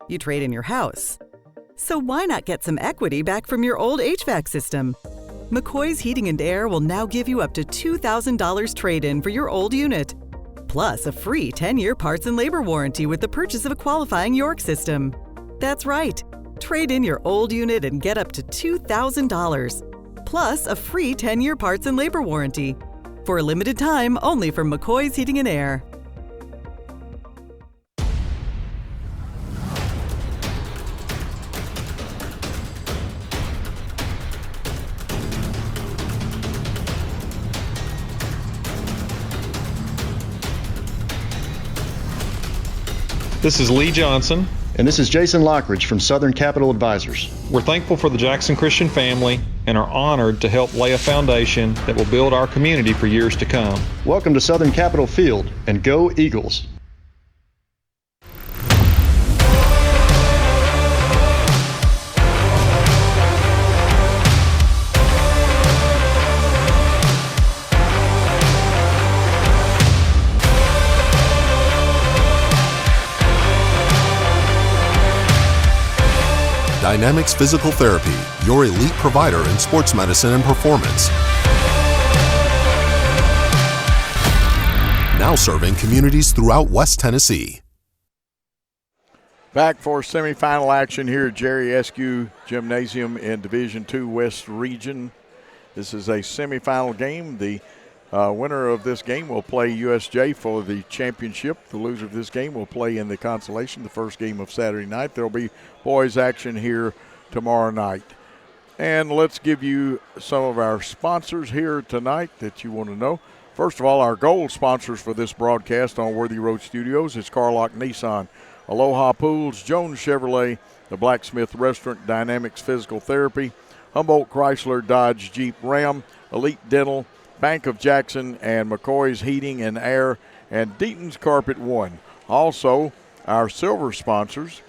You trade in your house. So why not get some equity back from your old HVAC system? McCoy's Heating and Air will now give you up to $2,000 trade-in for your old unit, plus a free 10-year parts and labor warranty with the purchase of a qualifying York system. That's right. Trade in your old unit and get up to $2,000, plus a free 10-year parts and labor warranty. For a limited time, only from McCoy's Heating and Air. This is Lee Johnson. And this is Jason Lockridge from Southern Capital Advisors. We're thankful for the Jackson Christian family and are honored to help lay a foundation that will build our community for years to come. Welcome to Southern Capital Field, and go Eagles! Dynamics Physical Therapy, your elite provider in sports medicine and performance. Now serving communities throughout West Tennessee. Back for semifinal action here at Jerry Eskew Gymnasium in Division II West Region. This is a semifinal game. The winner of this game will play USJ for the championship. The loser of this game will play in the consolation, the first game of Saturday night. There will be boys action here tomorrow night. And let's give you some of our sponsors here tonight that you want to know. First of all, our gold sponsors for this broadcast on Worthy Road Studios is Carlock Nissan, Aloha Pools, Jones Chevrolet, the Blacksmith Restaurant, Dynamics Physical Therapy, Humboldt Chrysler Dodge Jeep Ram, Elite Dental, Bank of Jackson, and McCoy's Heating and Air, and Deaton's Carpet One. Also, our silver sponsors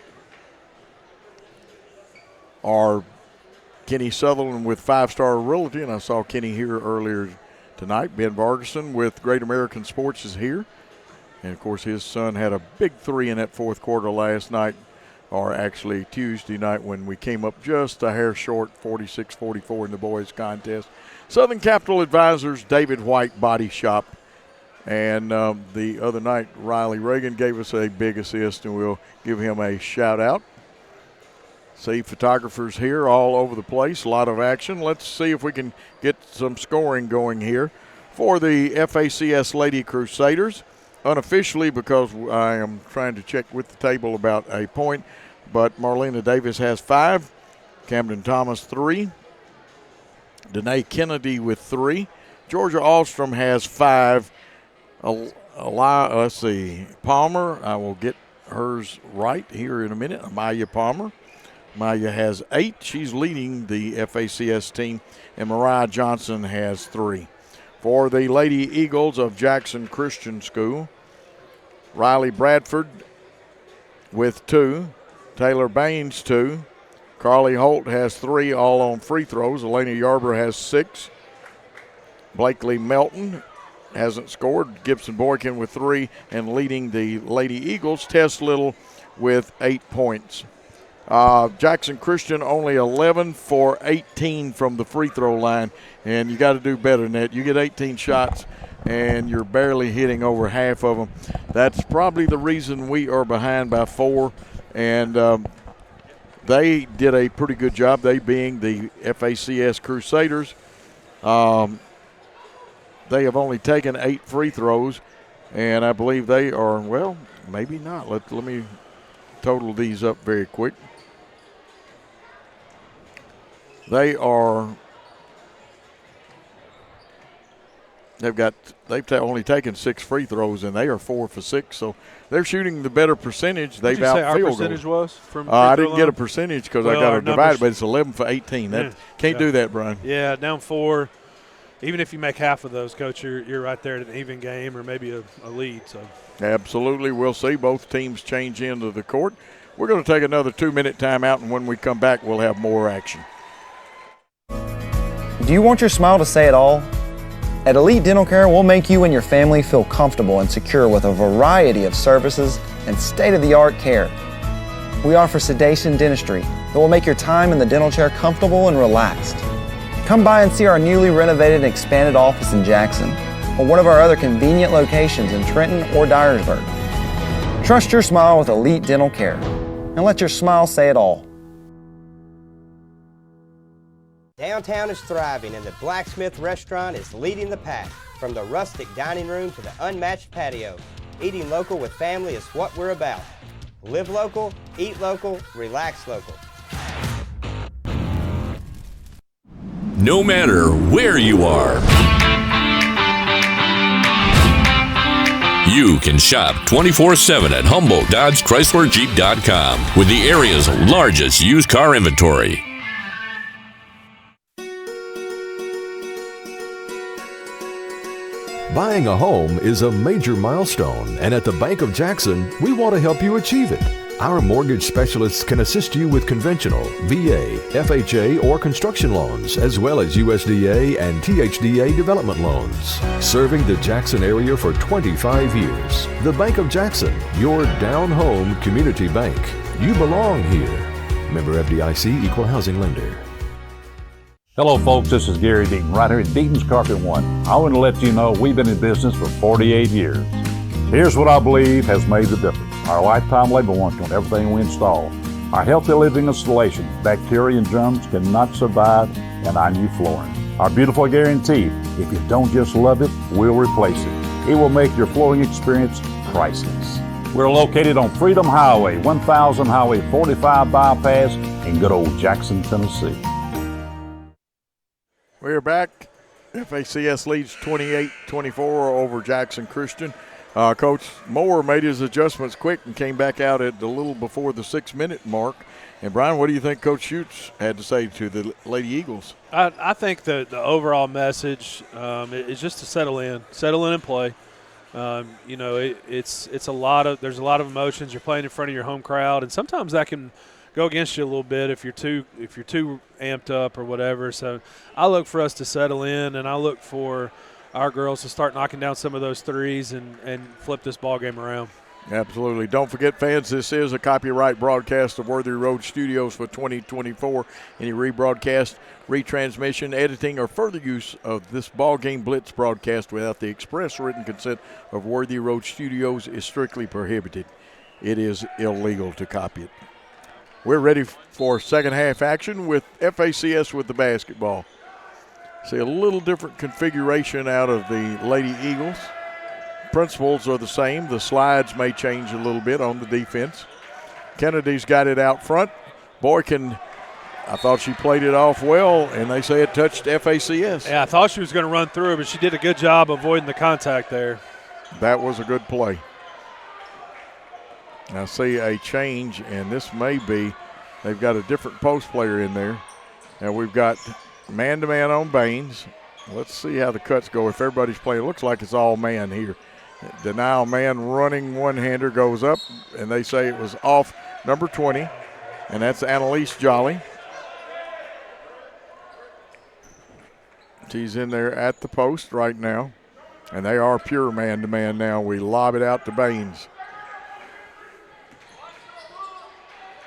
are Kenny Sutherland with 5-Star Realty, and I saw Kenny here earlier tonight. Ben Vargason with Great American Sports is here. And, of course, his son had a big three in that fourth quarter last night, or actually Tuesday night when we came up just a hair short, 46-44 in the boys' contest. Southern Capital Advisors, David White Body Shop. And the other night, Riley Reagan gave us a big assist, and we'll give him a shout-out. See photographers here all over the place, a lot of action. Let's see if we can get some scoring going here for the FACS Lady Crusaders. Unofficially, because I am trying to check with the table about a point, but Marlena Davis has 5, Camden Thomas 3, Danae Kennedy with 3, Georgia Alstrom has 5, let's see, Palmer, I will get hers right here in a minute, Amaya Palmer. Maya has 8. She's leading the FACS team, and Mariah Johnson has 3. For the Lady Eagles of Jackson Christian School, Riley Bradford with 2, Taylor Baines 2, Carly Holt has 3, all on free throws. Elena Yarber has 6. Blakely Melton hasn't scored. Gibson Boykin with 3, and leading the Lady Eagles, Tess Little with 8 points. Jackson Christian only 11 for 18 from the free throw line, and you got to do better than that. You get 18 shots, and you're barely hitting over half of them. That's probably the reason we are behind by 4, and they did a pretty good job, they being the FACS Crusaders. They have only taken 8 free throws, and I believe they are, well, maybe not. Let me total these up very quick. They've only taken 6 free throws, and they are 4 for 6. So they're shooting the better percentage. They've out our field percentage goals. was from I didn't get a percentage because I got to divide it, but it's 11 for 18. Can't do that, Brian. Yeah, down 4. Even if you make half of those, Coach, you're right there at an even game or maybe a lead. So absolutely, we'll see both teams change into the court. We're going to take another 2-minute timeout, and when we come back, we'll have more action. Do you want your smile to say it all? At Elite Dental Care, we'll make you and your family feel comfortable and secure with a variety of services and state-of-the-art care. We offer sedation dentistry that will make your time in the dental chair comfortable and relaxed. Come by and see our newly renovated and expanded office in Jackson or one of our other convenient locations in Trenton or Dyersburg. Trust your smile with Elite Dental Care and let your smile say it all. Downtown is thriving, and the Blacksmith Restaurant is leading the pack. From the rustic dining room to the unmatched patio, eating local with family is what we're about. Live local, eat local, relax local. No matter where you are, you can shop 24/7 at HumboldtDodgeChryslerJeep.com with the area's largest used car inventory. Buying a home is a major milestone, and at the Bank of Jackson, we want to help you achieve it. Our mortgage specialists can assist you with conventional, VA, FHA, or construction loans, as well as USDA and THDA development loans. Serving the Jackson area for 25 years. The Bank of Jackson, your down-home community bank. You belong here. Member FDIC, Equal Housing Lender. Hello folks, this is Gary Deaton, right here at Deaton's Carpet One. I want to let you know we've been in business for 48 years. Here's what I believe has made the difference. Our lifetime labor warranty on everything we install. Our healthy living installations, bacteria and germs cannot survive in our new flooring. Our beautiful guarantee, if you don't just love it, we'll replace it. It will make your flooring experience priceless. We're located on Freedom Highway, 1000 Highway 45 bypass in good old Jackson, Tennessee. We're back. FACS leads 28-24 over Jackson Christian. Coach Moore made his adjustments quick and came back out at a little before the 6-minute mark. And, Brian, what do you think Coach Schutz had to say to the Lady Eagles? I think the overall message is just to settle in and play. It's a lot of there's a lot of emotions. You're playing in front of your home crowd, and sometimes that can go against you a little bit if you're too amped up or whatever. So I look for us to settle in, and I look for our girls to start knocking down some of those threes and flip this ball game around. Absolutely. Don't forget, fans, this is a copyright broadcast of Worthy Road Studios for 2024. Any rebroadcast, retransmission, editing, or further use of this ball game Blitz broadcast without the express written consent of Worthy Road Studios is strictly prohibited. It is illegal to copy it. We're ready for second half action with FACS with the basketball. See a little different configuration out of the Lady Eagles. Principles are the same. The slides may change a little bit on the defense. Kennedy's got it out front. Boykin, I thought she played it off well, and they say it touched FACS. Yeah, I thought she was going to run through, but she did a good job avoiding the contact there. That was a good play. I see a change, and this may be, they've got a different post player in there. And we've got man-to-man on Baines. Let's see how the cuts go. If everybody's playing, it looks like it's all man here. Denial man running one-hander goes up, and they say it was off number 20, and that's Annalise Jolly. She's in there at the post right now, and they are pure man-to-man now. We lob it out to Baines.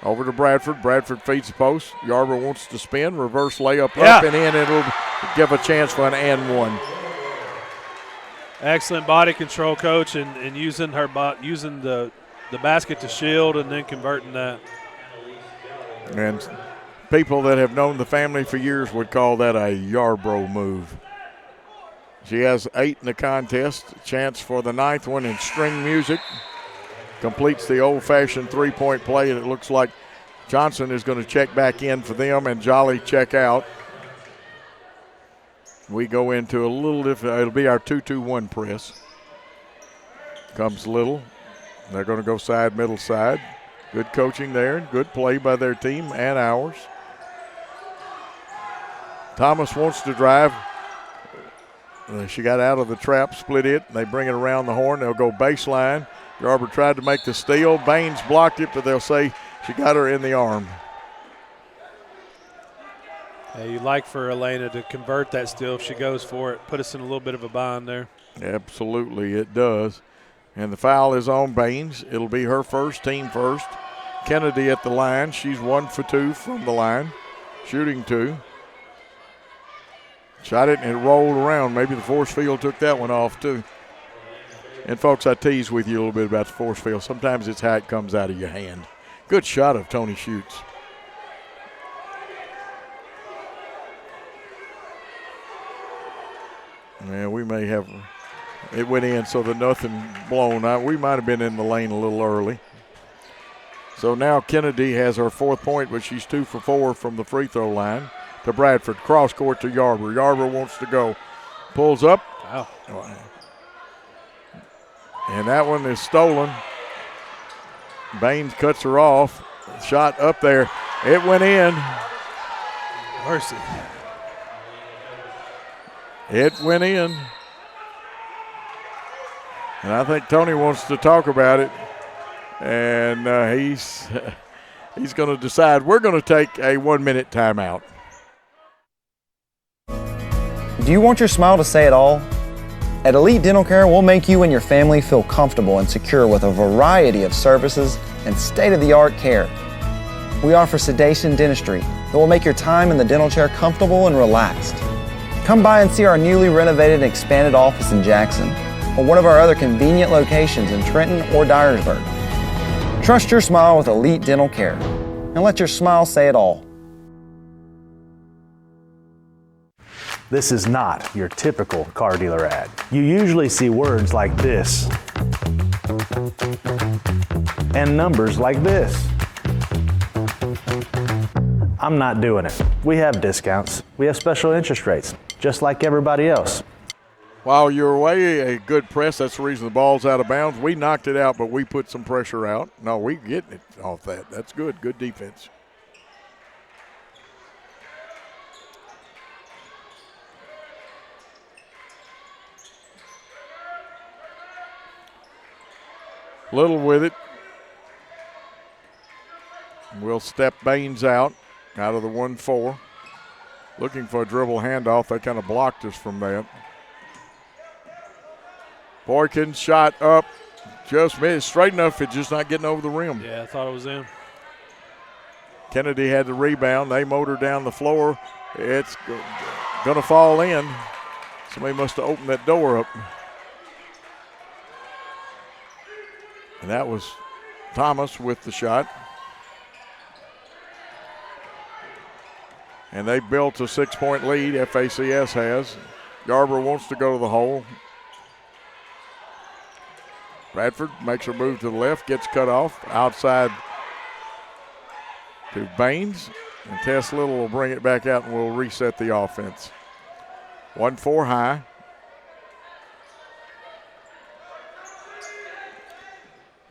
Over to Bradford. Bradford feeds the post. Yarber wants to spin. Reverse layup up and in. It'll give a chance for an and one. Excellent body control, coach, and using the basket to shield and then converting that. And people that have known the family for years would call that a Yarbrough move. She has 8 in the contest. Chance for the 9th one in string music. Completes the old-fashioned three-point play, and it looks like Johnson is going to check back in for them and Jolly check out. We go into a little different. It'll be our 2-2-1 press. Comes Little. They're going to go side, middle side. Good coaching there. Good play by their team and ours. Thomas wants to drive. She got out of the trap, split it. They bring it around the horn. They'll go baseline. Yarber tried to make the steal. Baines blocked it, but they'll say she got her in the arm. Yeah, you'd like for Elena to convert that steal if she goes for it. Put us in a little bit of a bind there. Absolutely, it does. And the foul is on Baines. It'll be her first, team first. Kennedy at the line. She's 1 for 2 from the line. Shooting 2. Shot it and it rolled around. Maybe the force field took that one off too. And folks, I tease with you a little bit about the force field. Sometimes it's how it comes out of your hand. Good shot of Tony Schutz. Yeah, we may have, it went in so that nothing blown out. We might have been in the lane a little early. So now Kennedy has her 4th point, but she's 2 for 4 from the free throw line. To Bradford, cross court to Yarber. Yarber wants to go. Pulls up. Wow. And that one is stolen. Baines cuts her off. Shot up there. It went in. Mercy. It went in. And I think Tony wants to talk about it. And he's going to decide we're going to take a 1-minute timeout. Do you want your smile to say it all? At Elite Dental Care, we'll make you and your family feel comfortable and secure with a variety of services and state-of-the-art care. We offer sedation dentistry that will make your time in the dental chair comfortable and relaxed. Come by and see our newly renovated and expanded office in Jackson or one of our other convenient locations in Trenton or Dyersburg. Trust your smile with Elite Dental Care and let your smile say it all. This is not your typical car dealer ad. You usually see words like this and numbers like this. I'm not doing it. We have discounts. We have special interest rates, just like everybody else. While you're away, a good press. That's the reason the ball's out of bounds. We knocked it out, but we put some pressure out. No, we getting it off that. That's good. Good defense. Little with it. We'll step Baines out of the 1-4. Looking for a dribble handoff. They kind of blocked us from that. Boykin shot up. Just missed. Straight enough, it's just not getting over the rim. Yeah, I thought it was in. Kennedy had the rebound. They motored down the floor. It's going to fall in. Somebody must have opened that door up. And that was Thomas with the shot. And they built a 6-point lead, FACS has. Yarber wants to go to the hole. Bradford makes her move to the left, gets cut off. Outside to Baines. And Tess Little will bring it back out and we'll reset the offense. 1-4 high.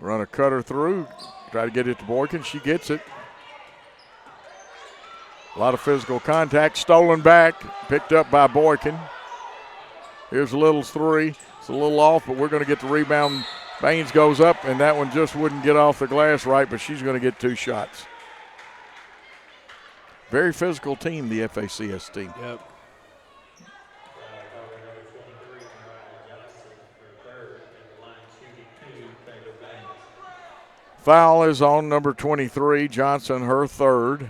Run a cutter through, try to get it to Boykin. She gets it. A lot of physical contact, stolen back, picked up by Boykin. Here's Little's 3. It's a little off, but we're going to get the rebound. Baines goes up, and that one just wouldn't get off the glass right, but she's going to get 2 shots. Very physical team, the FACS team. Yep. Foul is on number 23, Johnson, her third.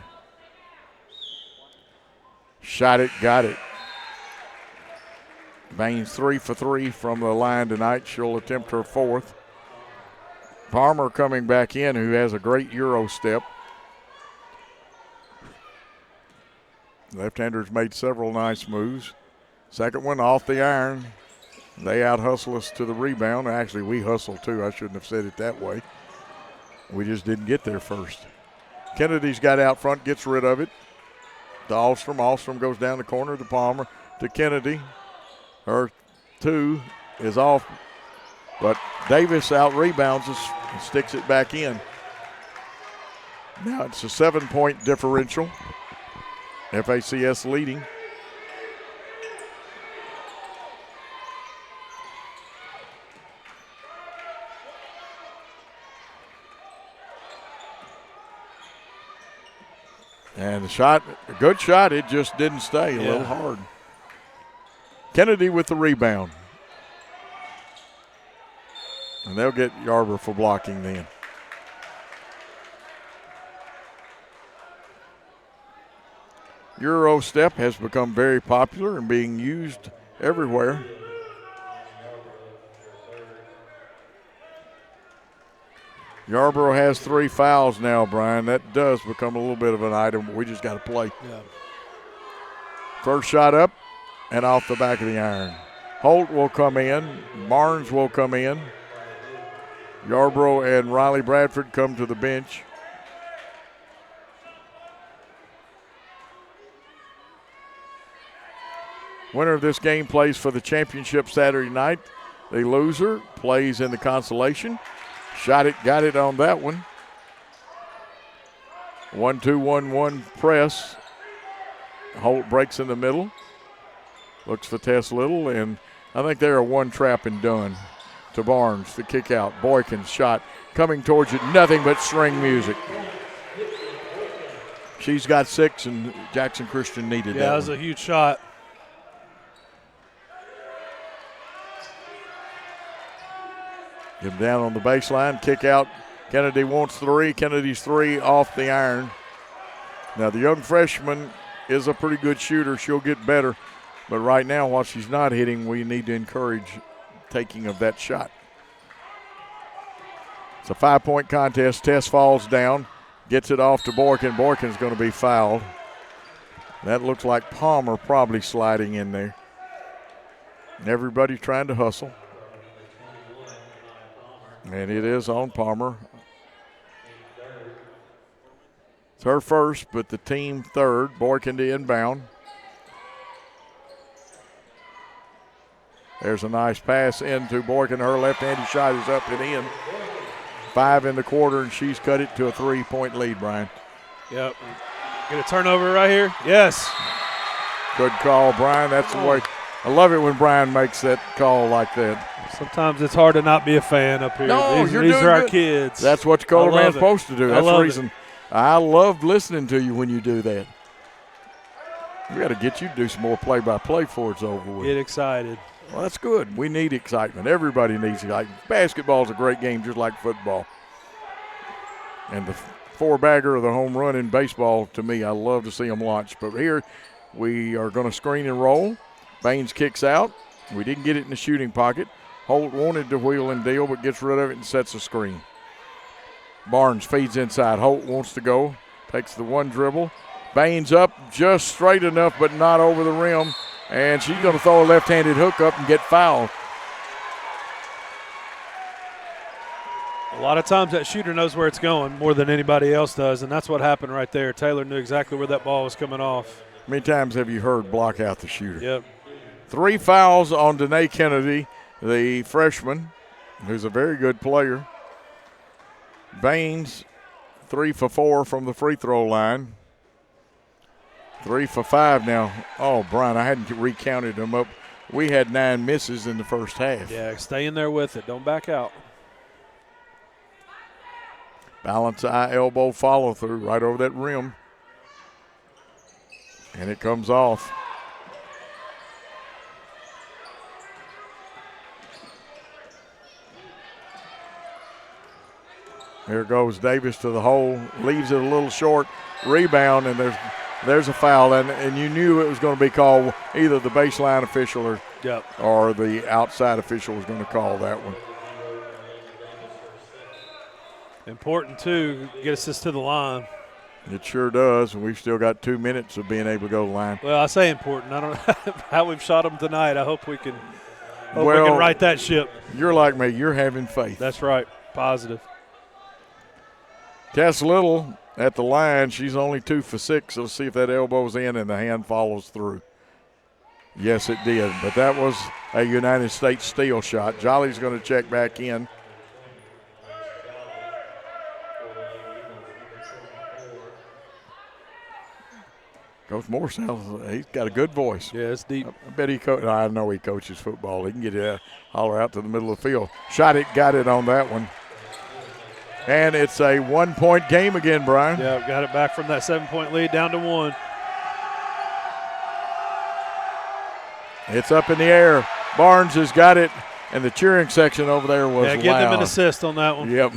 Shot it, got it. Baines 3 for 3 from the line tonight. She'll attempt her fourth. Palmer coming back in, who has a great Euro step. Left-handers made several nice moves. Second one off the iron. They out-hustle us to the rebound. Actually, we hustled too. I shouldn't have said it that way. We just didn't get there first. Kennedy's got out front, gets rid of it. To Alstrom. Alstrom goes down the corner to Palmer. To Kennedy. Her two is off, but Davis out-rebounds us and sticks it back in. Now it's a 7-point differential. FACS leading. And the shot, a good shot, it just didn't stay, a little hard. Kennedy with the rebound. And they'll get Yarborough for blocking then. Euro step has become very popular and being used everywhere. Yarborough has 3 fouls now, Brian. That does become a little bit of an item, but we just got to play. Yeah. First shot up and off the back of the iron. Holt will come in. Barnes will come in. Yarborough and Riley Bradford come to the bench. Winner of this game plays for the championship Saturday night. The loser plays in the consolation. Shot it, got it on that one. 1-2-1-1 press. Holt breaks in the middle. Looks for Tess Little, and I think they're a one trap and done. To Barnes, the kick out. Boykin's shot coming towards it. Nothing but string music. She's got 6, and Jackson Christian needed that. Yeah, that was a huge shot. Get him down on the baseline, kick out. Kennedy wants 3. Kennedy's 3 off the iron. Now the young freshman is a pretty good shooter. She'll get better. But right now, while she's not hitting, we need to encourage taking of that shot. It's a 5-point contest. Tess falls down, gets it off to Boykin. Boykin's going to be fouled. That looks like Palmer probably sliding in there. And everybody trying to hustle. And it is on Palmer. It's her first, but the team third. Boykin to inbound. There's a nice pass into Boykin. Her left-handed shot is up and in. 5 in the quarter, and she's cut it to a 3-point lead, Brian. Yep. Get a turnover right here. Yes. Good call, Brian. That's the way. I love it when Brian makes that call like that. Sometimes it's hard to not be a fan up here. No, these are our kids. That's what the color man's supposed to do. That's the reason I love listening to you when you do that. We got to get you to do some more play-by-play before it's over with. Get excited. Well, that's good. We need excitement. Everybody needs excitement. Basketball's a great game just like football. And the 4-bagger or the home run in baseball, to me, I love to see them launch. But here we are going to screen and roll. Baines kicks out. We didn't get it in the shooting pocket. Holt wanted to wheel and deal, but gets rid of it and sets a screen. Barnes feeds inside. Holt wants to go. Takes the one dribble. Baines up just straight enough, but not over the rim. And she's going to throw a left-handed hook up and get fouled. A lot of times that shooter knows where it's going more than anybody else does, and that's what happened right there. Taylor knew exactly where that ball was coming off. How many times have you heard block out the shooter? Yep. 3 fouls on Danae Kennedy, the freshman, who's a very good player. Baines, 3 for 4 from the free throw line. 3 for 5 now. Oh, Brian, I hadn't recounted them up. We had 9 misses in the first half. Yeah, stay in there with it. Don't back out. Balance eye elbow follow through right over that rim. And it comes off. Here goes Davis to the hole, leaves it a little short, rebound, and there's a foul, and you knew it was going to be called. Either the baseline official or the outside official was going to call that one. Important, too, get us to the line. It sure does, and we've still got 2 minutes of being able to go to the line. Well, I say important. I don't know how we've shot them tonight. I hope we can right that ship. You're like me. You're having faith. That's right. Positive. Tess Little at the line. She's only 2 for 6. Let's see if that elbow's in and the hand follows through. Yes, it did, but that was a United States steal shot. Jolly's going to check back in. Coach Moore he's got a good voice. Yeah, it's deep. I bet I know he coaches football. He can get it, holler out to the middle of the field. Shot it, got it on that one. And it's a 1-point game again, Brian. Yeah, got it back from that 7-point lead down to 1. It's up in the air. Barnes has got it, and the cheering section over there was loud. Give them an assist on that one. Yep.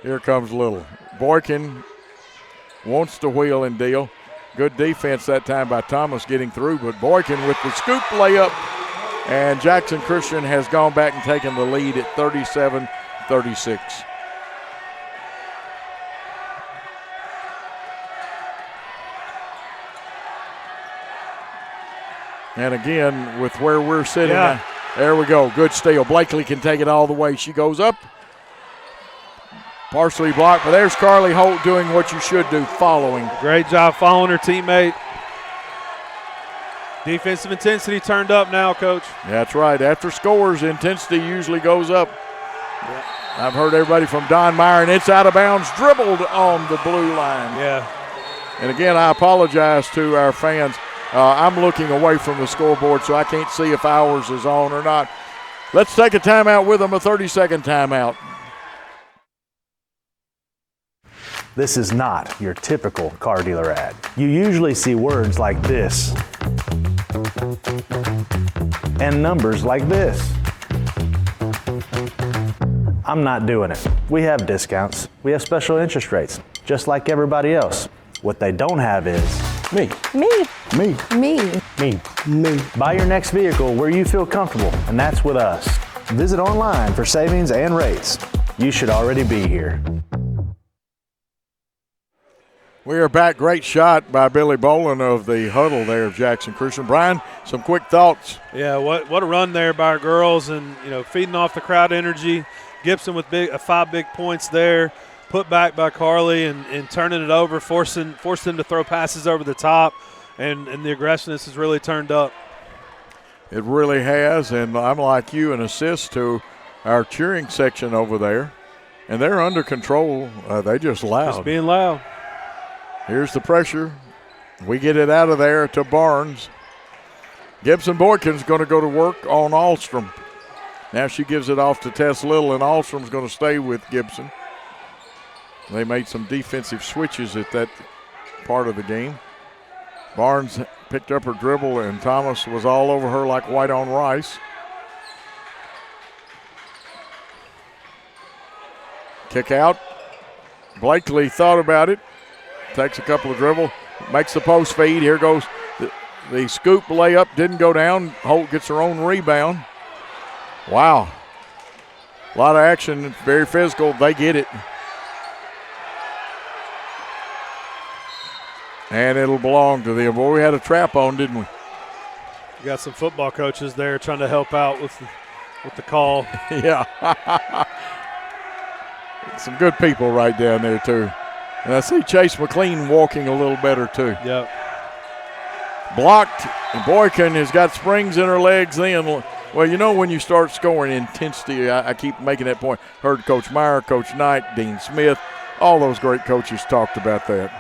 Here comes Little. Boykin wants to wheel and deal. Good defense that time by Thomas getting through, but Boykin with the scoop layup, and Jackson Christian has gone back and taken the lead at 37-36. And again, with where we're sitting, there we go. Good steal. Blakely can take it all the way. She goes up. Partially blocked, but there's Carly Holt doing what you should do, following. Great job following her teammate. Defensive intensity turned up now, Coach. That's right. After scores, intensity usually goes up. Yeah. I've heard everybody from Don Meyer, and it's out of bounds, dribbled on the blue line. Yeah. And again, I apologize to our fans. I'm looking away from the scoreboard, so I can't see if ours is on or not. Let's take a timeout with them, a 30-second timeout. This is not your typical car dealer ad. You usually see words like this and numbers like this. I'm not doing it. We have discounts. We have special interest rates, just like everybody else. What they don't have is me. Me. Me. Me. Me. Me. Buy your next vehicle where you feel comfortable, and that's with us. Visit online for savings and rates. You should already be here. We are back. Great shot by Billy Bolin of the huddle there of Jackson Christian. Brian, some quick thoughts. Yeah, what a run there by our girls, and feeding off the crowd energy. Gibson with 5 big points there. Put back by Carly and turning it over, forced them to throw passes over the top, and the aggressiveness has really turned up. It really has, and I'm like you, an assist to our cheering section over there, and they're under control. They just loud. Just being loud. Here's the pressure. We get it out of there to Barnes. Gibson Boykin's going to go to work on Alstrom. Now she gives it off to Tess Little, and Alstrom's going to stay with Gibson. They made some defensive switches at that part of the game. Barnes picked up her dribble, and Thomas was all over her like white on rice. Kick out. Blakely thought about it. Takes a couple of dribble, makes the post feed. Here goes the scoop layup, didn't go down. Holt gets her own rebound. Wow. A lot of action, very physical. They get it. And it'll belong to them. Boy, we had a trap on, didn't we? We got some football coaches there trying to help out with the call. Yeah. Some good people right down there, too. And I see Chase McLean walking a little better, too. Yep. Blocked, and Boykin has got springs in her legs then. Well, when you start scoring intensity, I keep making that point. Heard Coach Meyer, Coach Knight, Dean Smith, all those great coaches talked about that.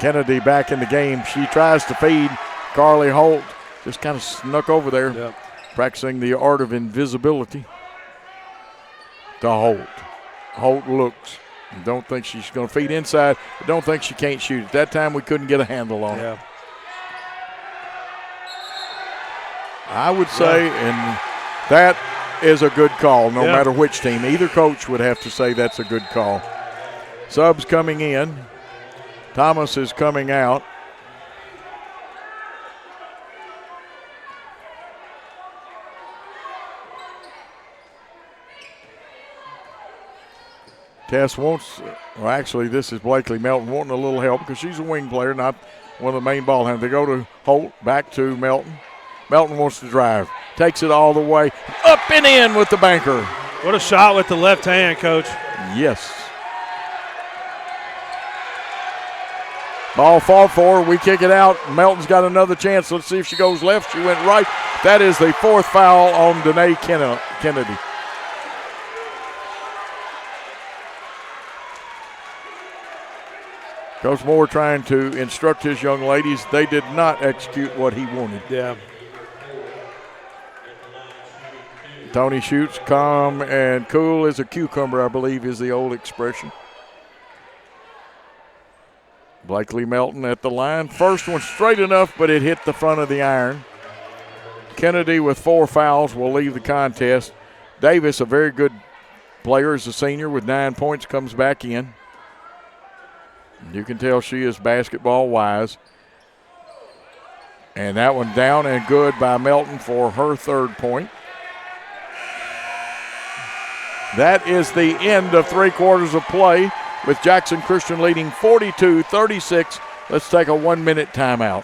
Kennedy back in the game. She tries to feed. Carly Holt just kind of snuck over there, practicing the art of invisibility. To Holt. Holt looks. Don't think she's going to feed inside, but don't think she can't shoot. At that time, we couldn't get a handle on it. I would say, and That is a good call, no matter which team. Either coach would have to say that's a good call. Subs coming in. Thomas is coming out. Tess wants, well, actually, this is Blakely Melton wanting a little help because she's a wing player, not one of the main ball handlers. They go to Holt, back to Melton. Melton wants to drive. Takes it all the way. Up and in with the banker. What a shot with the left hand, Coach. Yes. Ball fought for. We kick it out. Melton's got another chance. Let's see if she goes left. She went right. That is the fourth foul on Danae Kennedy. Coach Moore trying to instruct his young ladies. They did not execute what he wanted. Yeah. Tony shoots calm and cool as a cucumber, I believe is the old expression. Blakely Melton at the line. First one straight enough, but it hit the front of the iron. Kennedy with 4 fouls will leave the contest. Davis, a very good player as a senior with 9 points, comes back in. You can tell she is basketball wise. And that one down and good by Melton for her 3rd point. That is the end of 3 quarters of play with Jackson Christian leading 42-36. Let's take a 1-minute timeout.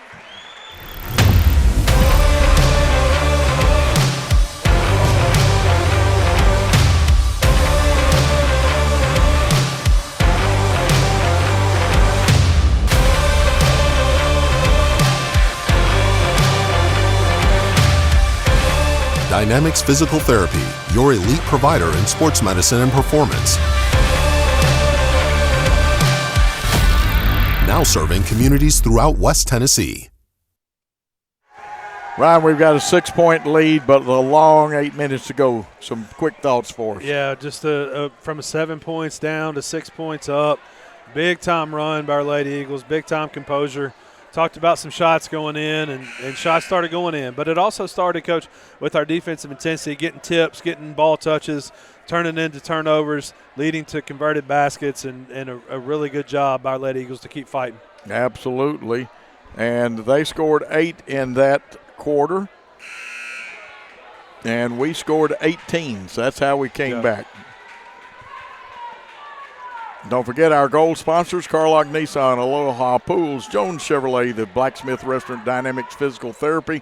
Dynamics Physical Therapy, your elite provider in sports medicine and performance. Now serving communities throughout West Tennessee. Ryan, we've got a 6-point lead, but a long 8 minutes to go. Some quick thoughts for us. Yeah, just from 7 points down to 6 points up. Big time run by our Lady Eagles, big time composure. Talked about some shots going in, and shots started going in. But it also started, Coach, with our defensive intensity, getting tips, getting ball touches, turning into turnovers, leading to converted baskets, and a really good job by our Lady Eagles to keep fighting. Absolutely. And they scored 8 in that quarter. And we scored 18, so that's how we came back. Don't forget our gold sponsors, Carlock Nissan, Aloha Pools, Jones Chevrolet, the Blacksmith Restaurant, Dynamics Physical Therapy.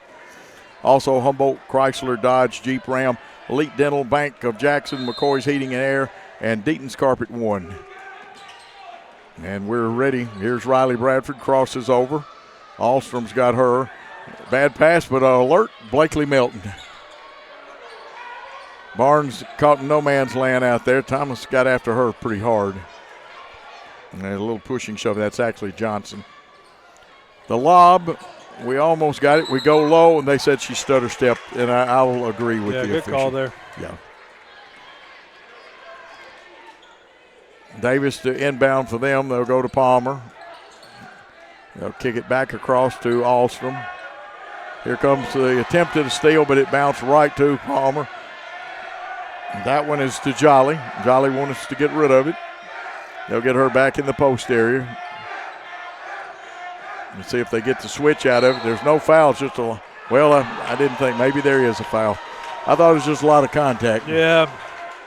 Also Humboldt, Chrysler, Dodge, Jeep, Ram, Elite Dental, Bank of Jackson, McCoy's Heating and Air, and Deaton's Carpet One. And we're ready. Here's Riley Bradford, crosses over. Alstrom's got her. Bad pass, but alert, Blakely Melton. Barnes caught in no man's land out there. Thomas got after her pretty hard. And a little pushing shove. That's actually Johnson. The lob, we almost got it. We go low, and they said she stutter stepped, and I will agree with the official. Yeah, good call there. Yeah. Davis to inbound for them. They'll go to Palmer. They'll kick it back across to Alstrom. Here comes the attempt at a steal, but it bounced right to Palmer. That one is to Jolly. Jolly wants to get rid of it. They'll get her back in the post area. Let's see if they get the switch out of it. There's no foul. It's just a, well, I didn't think. Maybe there is a foul. I thought it was just a lot of contact. Yeah,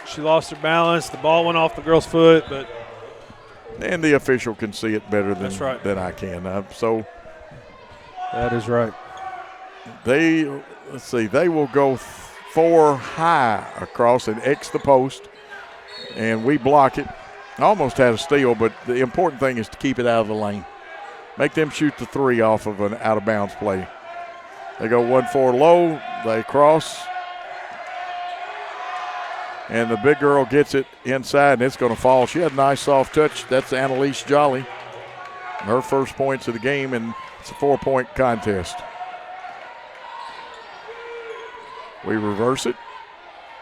she lost her balance. The ball went off the girl's foot, but. And the official can see it better than, than I can. So. That is right. Let's see, they will go 4 high across and X the post, and we block it. Almost had a steal, but the important thing is to keep it out of the lane. Make them shoot the 3 off of an out-of-bounds play. They go 1-4 low. They cross. And the big girl gets it inside, and it's going to fall. She had a nice soft touch. That's Annalise Jolly. Her first points of the game, and it's a 4-point contest. We reverse it.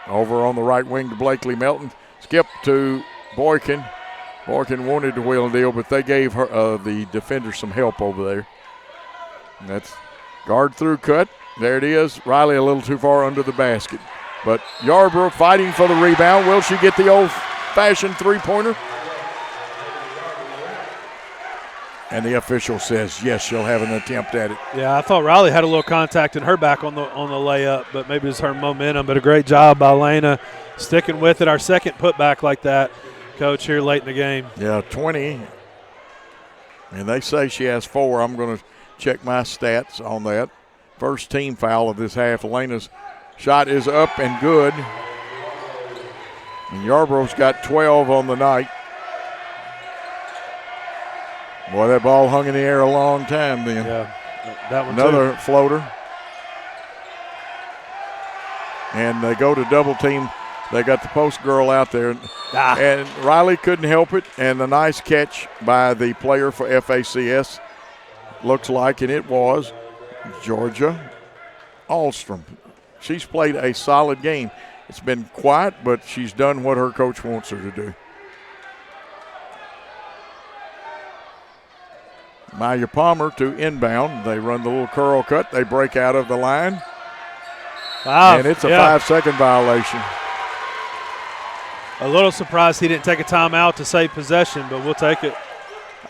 Over on the right wing to Blakely Melton. Skip to Boykin. Boykin wanted to wheel and deal, but they gave her the defender some help over there. And that's guard through cut. There it is. Riley a little too far under the basket. But Yarborough fighting for the rebound. Will she get the old-fashioned three-pointer? And the official says, yes, she'll have an attempt at it. Yeah, I thought Riley had a little contact in her back on the layup, but maybe it was her momentum. But a great job by Lena sticking with it. Our second putback like that, Coach, here late in the game. Yeah, 20. And they say she has 4. I'm going to check my stats on that. First team foul of this half. Lena's shot is up and good. And Yarborough's got 12 on the night. Boy, that ball hung in the air a long time then. Yeah, that one Another too. floater. And they go to double team. They got the post girl out there. And Riley couldn't help it. And a nice catch by the player for FACS. Looks like, and it was, Georgia Alstrom. She's played a solid game. It's been quiet, but she's done what her coach wants her to do. Maya Palmer to inbound. They run the little curl cut. They break out of the line. Wow. And it's a 5-second violation. A little surprised he didn't take a timeout to save possession, but we'll take it.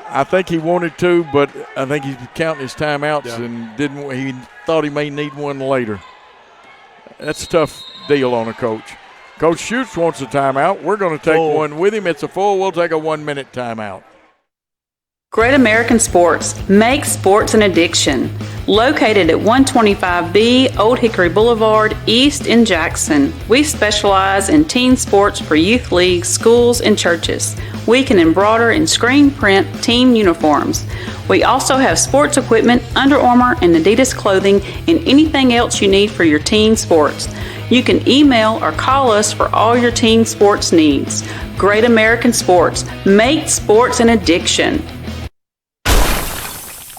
I think he wanted to, but I think he's counting his timeouts and didn't. He thought he may need one later. That's a tough deal on a coach. Coach Schutz wants a timeout. We're going to take one with him. It's a full. We'll take a 1-minute timeout. Great American Sports. Make sports an addiction. Located at 125B Old Hickory Boulevard, East in Jackson. We specialize in team sports for youth leagues, schools, and churches. We can embroider and screen print team uniforms. We also have sports equipment, Under Armour, and Adidas clothing, and anything else you need for your team sports. You can email or call us for all your team sports needs. Great American Sports. Make sports an addiction.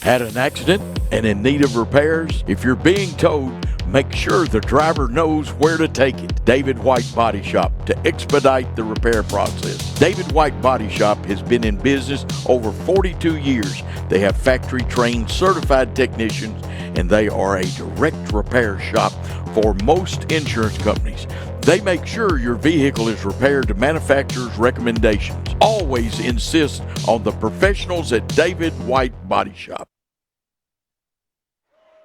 Had an accident and in need of repairs? If you're being towed, make sure the driver knows where to take it. David White Body Shop to expedite the repair process. David White Body Shop has been in business over 42 years. They have factory-trained certified technicians, and they are a direct repair shop for most insurance companies. They make sure your vehicle is repaired to manufacturer's recommendations. Always insist on the professionals at David White Body Shop.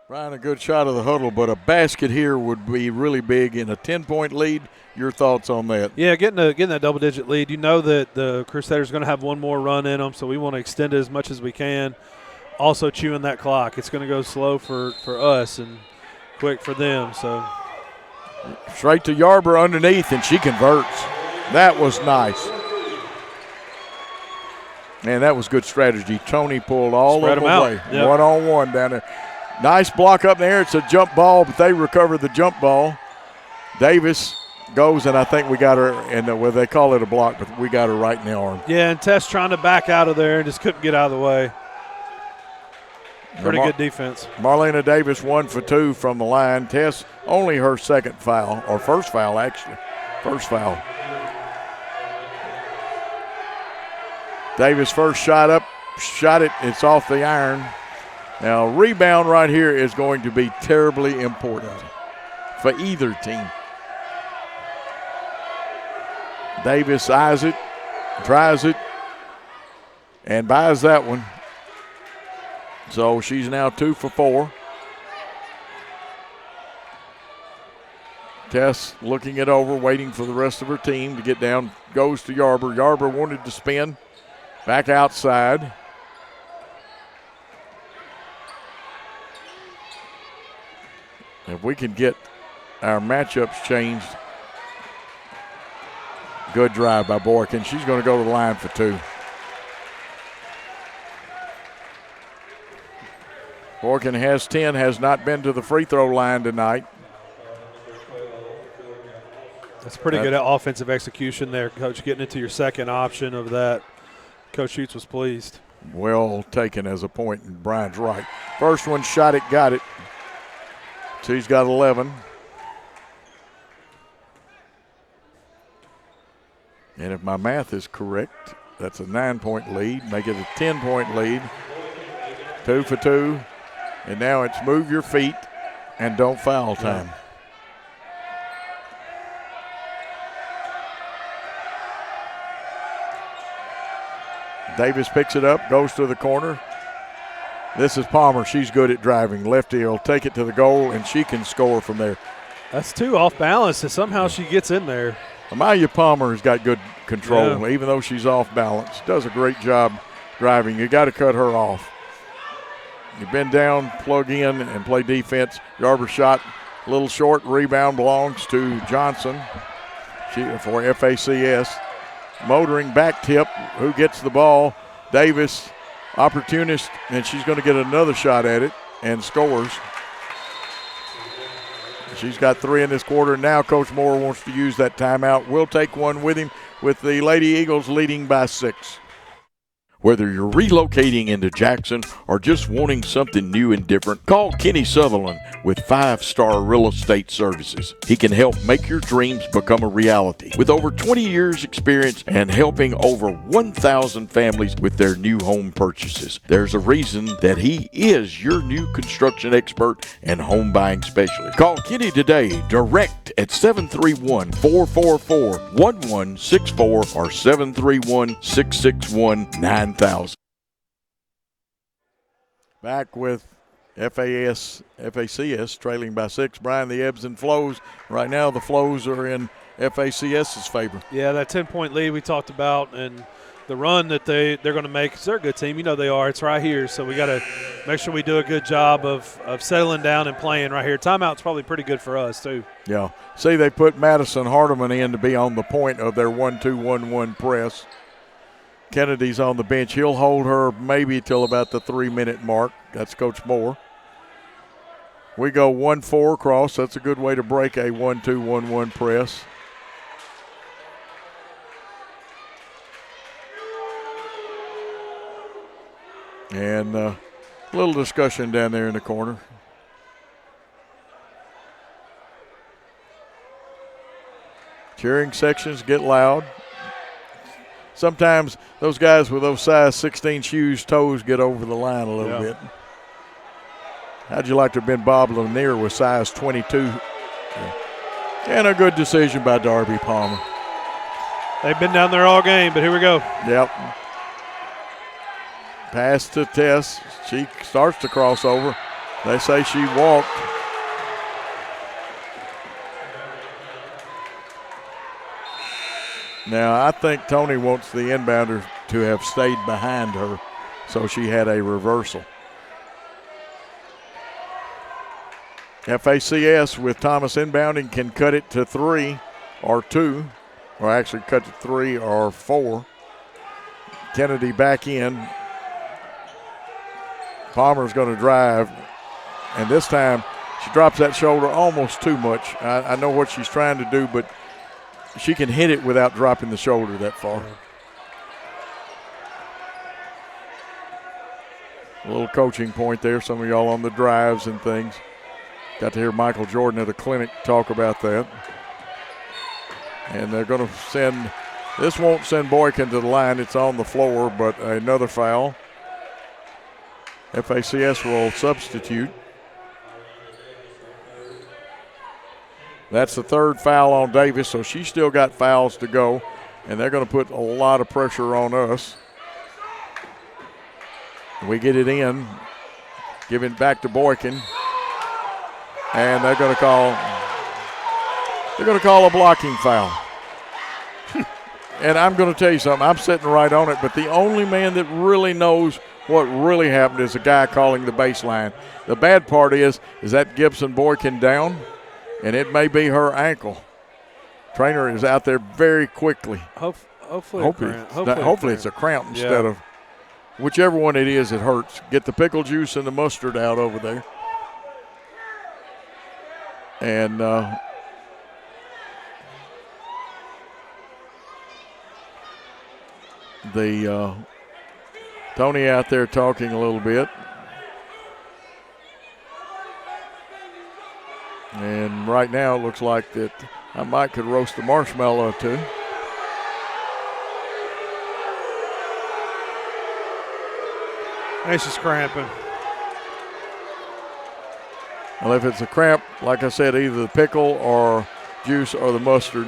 Brian, a good shot of the huddle, but a basket here would be really big in a 10-point lead. Your thoughts on that? Yeah, getting that double-digit lead. You know that the Crusaders are going to have one more run in them, so we want to extend it as much as we can. Also chewing that clock. It's going to go slow for us and quick for them. So straight to Yarborough underneath, and she converts. That was nice. Man, that was good strategy. Tony pulled all of the way. Yep. One-on-one down there. Nice block up there. It's a jump ball, but they recover the jump ball. Davis goes, and I think we got her, and well, they call it a block, but we got her right in the arm. Yeah, and Tess trying to back out of there and just couldn't get out of the way. Pretty good defense. Marlena Davis 1 for 2 from the line. Tess only her second foul, or first foul actually. First foul. Davis first shot up, shot it, it's off the iron. Now rebound right here is going to be terribly important for either team. Davis eyes it, tries it, and buys that one. So she's now 2 for 4. Tess looking it over, waiting for the rest of her team to get down, goes to Yarborough. Yarborough wanted to spin, back outside. If we can get our matchups changed, good drive by Boykin. She's going to go to the line for 2. Boykin has 10, has not been to the free throw line tonight. That's pretty good offensive execution there, Coach, getting into your second option of that. Coach Schutz was pleased. Well taken as a point, and Brian's right. First one, shot it, got it. So he's got 11. And if my math is correct, that's a 9-point lead. Make it a 10-point lead. 2 for 2. And now it's move your feet and don't foul time. Davis picks it up, goes to the corner. This is Palmer. She's good at driving. Lefty will take it to the goal, and she can score from there. That's 2 off balance, and somehow she gets in there. Amaya Palmer has got good control, even though she's off balance. Does a great job driving. You got to cut her off. You bend down, plug in, and play defense. Garber shot a little short. Rebound belongs to Johnson for FACS. Motoring back tip. Who gets the ball? Davis, opportunist, and she's going to get another shot at it and scores. She's got 3 in this quarter. Now Coach Moore wants to use that timeout. We'll take one with him with the Lady Eagles leading by 6. Whether you're relocating into Jackson or just wanting something new and different, call Kenny Sutherland with 5-Star Real Estate Services. He can help make your dreams become a reality. With over 20 years experience and helping over 1,000 families with their new home purchases, there's a reason that he is your new construction expert and home buying specialist. Call Kenny today direct at 731-444-1164 or 731-661-9000. Back with FACS trailing by 6. Brian, the ebbs and flows. Right now the flows are in FACS's favor. Yeah, that 10-point lead we talked about and the run that they're going to make, because they're a good team. You know they are. It's right here, so we got to make sure we do a good job of settling down and playing right here. Timeout's probably pretty good for us too. Yeah. See, they put Madison Hardeman in to be on the point of their 1-2-1-1 press. Kennedy's on the bench. He'll hold her maybe till about the 3-minute mark. That's Coach Moore. We go 1-4 across. That's a good way to break a 1-2-1-1 press. And a little discussion down there in the corner. Cheering sections get loud. Sometimes those guys with those size 16 shoes, toes get over the line a little bit. How'd you like to have been Bob Lanier with size 22? Yeah. And a good decision by Darby Palmer. They've been down there all game, but here we go. Yep. Pass to Tess. She starts to cross over. They say she walked. Now, I think Tony wants the inbounder to have stayed behind her, so she had a reversal. FACS with Thomas inbounding can cut it to 3 or 2, or actually cut to 3 or 4. Kennedy back in. Palmer's going to drive, and this time she drops that shoulder almost too much. I know what she's trying to do, but she can hit it without dropping the shoulder that far. A little coaching point there. Some of y'all on the drives and things. Got to hear Michael Jordan at a clinic talk about that. And they're going to send, this won't send Boykin to the line. It's on the floor, but another foul. FACS will substitute. That's the 3rd foul on Davis, so she's still got fouls to go, and they're going to put a lot of pressure on us. We get it in, give it back to Boykin, and they're going to call a blocking foul. And I'm going to tell you something, I'm sitting right on it, but the only man that really knows what really happened is the guy calling the baseline. The bad part is that Gibson Boykin down? And it may be her ankle. Trainer is out there very quickly. Hopefully it's a cramp instead of whichever one it is, it hurts. Get the pickle juice and the mustard out over there. And Tony out there talking a little bit. And right now it looks like that I might could roast a marshmallow or two. Hey, she's cramping. Well, if it's a cramp, like I said, either the pickle or juice or the mustard.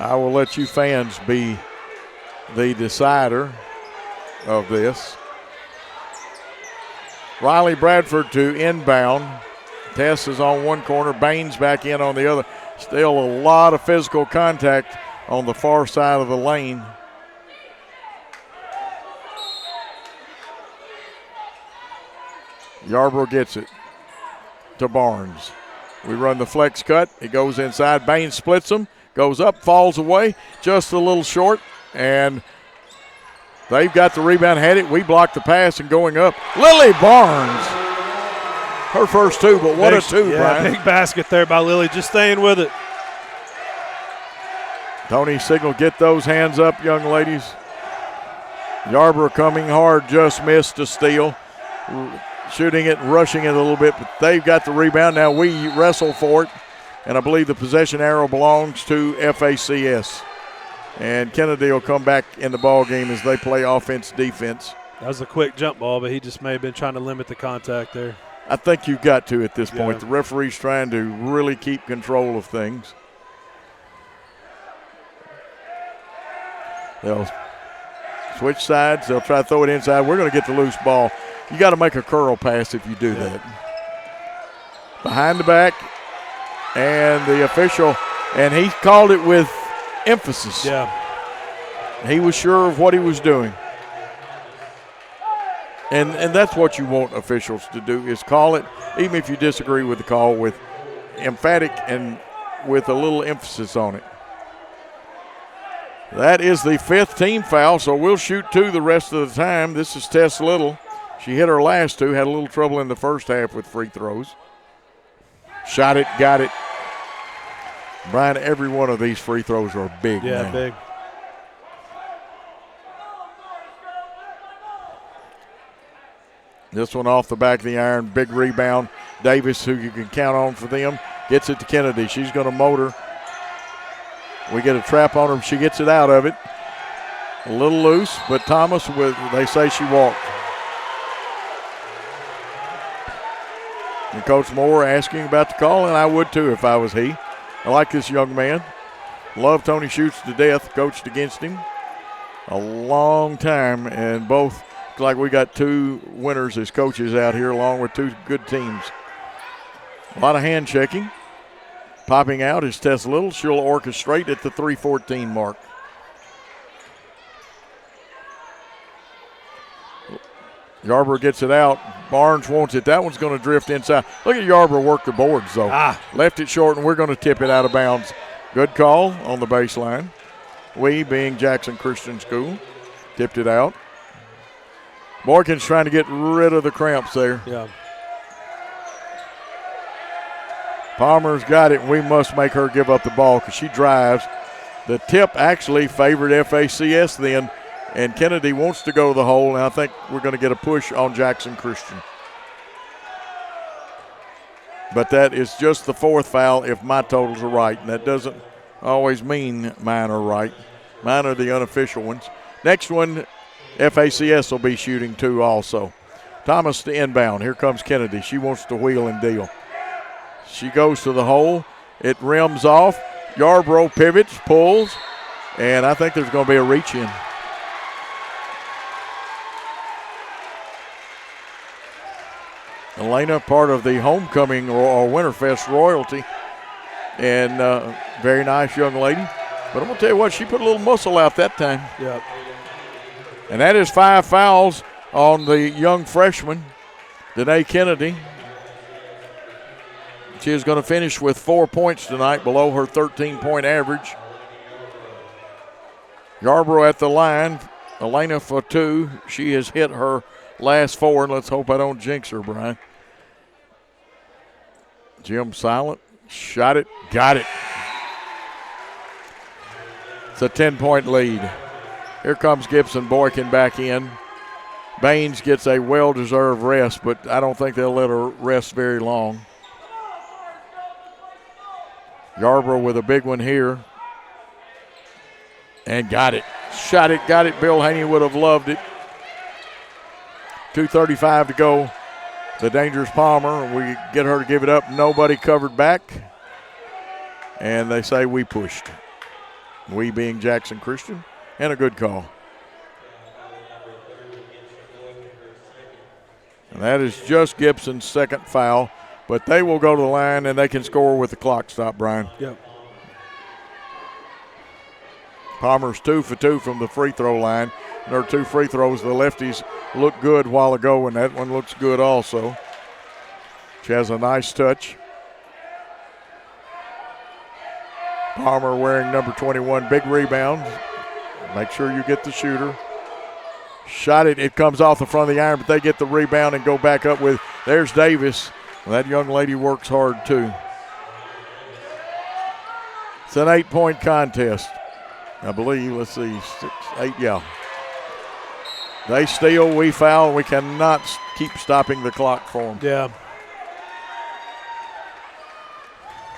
I will let you fans be the decider of this. Riley Bradford to inbound. Tess is on one corner, Baines back in on the other. Still a lot of physical contact on the far side of the lane. Yarbrough gets it to Barnes. We run the flex cut. It goes inside. Baines splits them, goes up, falls away, just a little short, and they've got the rebound, had it. We blocked the pass and going up. Lily Barnes. Her first two, but what a two, Brian. Big basket there by Lily, just staying with it. Tony Signal, get those hands up, young ladies. Yarbrough coming hard, just missed a steal. Shooting it and rushing it a little bit, but they've got the rebound. Now we wrestle for it, and I believe the possession arrow belongs to FACS. And Kennedy will come back in the ball game as they play offense-defense. That was a quick jump ball, but he just may have been trying to limit the contact there. I think you've got to at this point. The referee's trying to really keep control of things. They'll switch sides. They'll try to throw it inside. We're going to get the loose ball. You got to make a curl pass if you do that. Behind the back, and the official, and he called it with emphasis. Yeah. He was sure of what he was doing. And that's what you want officials to do, is call it, even if you disagree with the call, with emphatic and with a little emphasis on it. That is the fifth team foul, so we'll shoot two the rest of the time. This is Tess Little. She hit her last two, had a little trouble in the first half with free throws. Shot it, got it. Brian, every one of these free throws are big now. Big. This one off the back of the iron, big rebound. Davis, who you can count on for them, gets it to Kennedy. She's going to motor. We get a trap on her. She gets it out of it. A little loose, but Thomas, they say she walked. And Coach Moore asking about the call, and I would too if I was he. I like this young man. Love Tony Schutz to death, coached against him a long time, and both look like we got two winners as coaches out here along with two good teams. A lot of hand checking. Popping out is Tess Little. She'll orchestrate at the 3:14 mark. Yarbrough gets it out. Barnes wants it. That one's going to drift inside. Look at Yarbrough work the boards, though. Left it short, and we're going to tip it out of bounds. Good call on the baseline. We, being Jackson Christian School, tipped it out. Morgan's trying to get rid of the cramps there. Yeah. Palmer's got it, and we must make her give up the ball because she drives. The tip actually favored FACS then, and Kennedy wants to go to the hole, and I think we're going to get a push on Jackson Christian. But that is just the fourth foul if my totals are right, and that doesn't always mean mine are right. Mine are the unofficial ones. Next one, FACS will be shooting two also. Thomas to inbound. Here comes Kennedy. She wants to wheel and deal. She goes to the hole. It rims off. Yarbrough pivots, pulls, and I think there's going to be a reach in. Elena, part of the homecoming or Winterfest royalty, and very nice young lady. But I'm going to tell you what, she put a little muscle out that time. Yep. And that is 5 fouls on the young freshman, Danae Kennedy. She is going to finish with 4 points tonight, below her 13-point average. Yarbrough at the line. Elena for 2. She has hit her last 4, and let's hope I don't jinx her, Brian. Jim silent. Shot it. Got it. It's a 10-point lead. Here comes Gibson Boykin back in. Baines gets a well-deserved rest, but I don't think they'll let her rest very long. Yarbrough with a big one here. And got it. Shot it, got it. Bill Haney would have loved it. 2:35 to go. The dangerous Palmer. We get her to give it up. Nobody covered back. And they say we pushed. We being Jackson Christian, and a good call. And that is just Gibson's second foul, but they will go to the line and they can score with the clock stop, Brian. Yep. Palmer's 2 for 2 from the free throw line. And her 2 free throws, the lefties looked good a while ago, and that one looks good also. She has a nice touch. Palmer wearing number 21, big rebound. Make sure you get the shooter. Shot it, it comes off the front of the iron, but they get the rebound and go back up with, there's Davis. Well, that young lady works hard too. It's an 8-point contest, I believe. Let's see, 6, 8, yeah. They steal, we foul. We cannot keep stopping the clock for them. Yeah.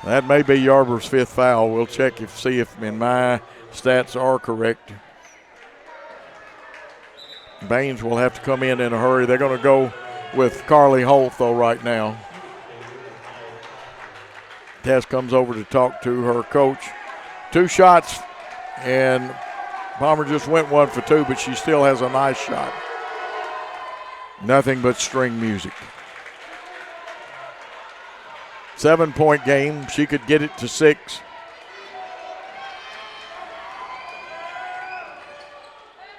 That may be Yarber's 5th foul. We'll check see if my stats are correct. Baines will have to come in a hurry. They're going to go with Carly Holt, though, right now. Tess comes over to talk to her coach. 2 shots, and Palmer just went 1 for 2, but she still has a nice shot. Nothing but string music. 7-point game. She could get it to 6.